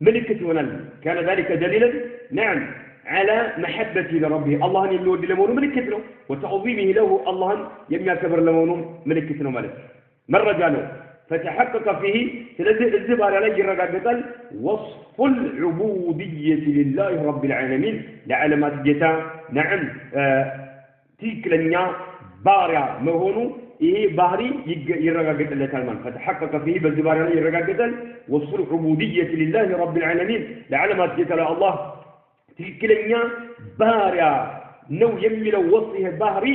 ምልክት ይሆናል كان ذلك دليلا نعم على محبته لربه الله የሚወድ ለመሆኑ ምልክት ነው وتعظيمه له الله የሚያከብር ለመሆኑ ምልክት ነው ማለት መረጃ ነው فتحقق فيه سلسل الزبار عليه الرقاقة وصف العبودية لله رب العالمين لعلمات جتا نعم تيكلنيا بارع مهونو إيه باري يرقاقة الله تعالى فتحقق فيه بالزبار عليه الرقاقة وصف العبودية لله رب العالمين لعلمات جتا الله تيكلنيا بارع نو يميلو وصفه باري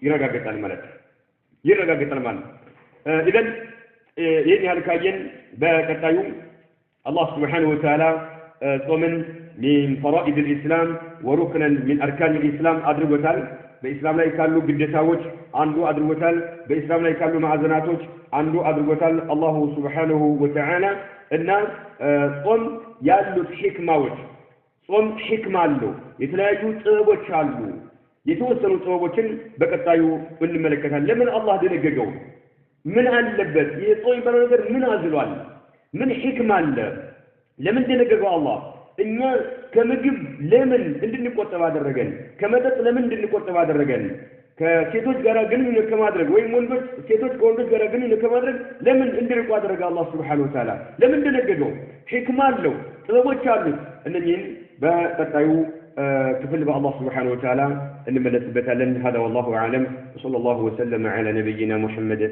يرقاقة الملك يرقاقة الملك إذن ይህን ያህል ካየን በቀጣዩ አላህ ስብሓነሁ ወተዓላ ጾምን ሚን ፈራኢድ ልእስላም ወሩክነን ሚን አርካን ልእስላም አድርጎታል በኢስላም ላይ ካሉ ግዴታዎች አንዱ አድርጎታል በኢስላም ላይ ካሉ ማዕዘናቶች አንዱ አድርጎታል አላሁ ስብሓነሁ ወተዓላ እና ጾም ያሉት ሕክማዎች ጾም ሕክማ አለው የተለያዩ ጥበቦች አሉ የተወሰኑ ጥበቦችን በቀጣዩ እንመለከታለን ለምን አላህ ደነገገው ምን አለበት የጾም በነገር ምን አዝሏል ምን ሕክማ አለ ለምን ደነገገው አላህ እኛ ከምግብ ለምን እንድንቆጠብ አደረገን ከመጠጥ ለምን እንድንቆጠብ አደረገን ከሴቶች ጋር ግንኙነት ከማድረግ ወይም ወንዶች ሴቶች ከወንዶች ጋር ግንኙነት ከማድረግ ለምን እንድንቆ አደረገ አላህ Subhanahu Wa Ta'ala ለምን ደነገገው ሕክማ አለው ጥበቦች አሉት እነኚህን በቀጣዩ كفل الله سبحانه وتعالى ان ملت بتالن هذا والله اعلم وصلى الله وسلم على نبينا محمد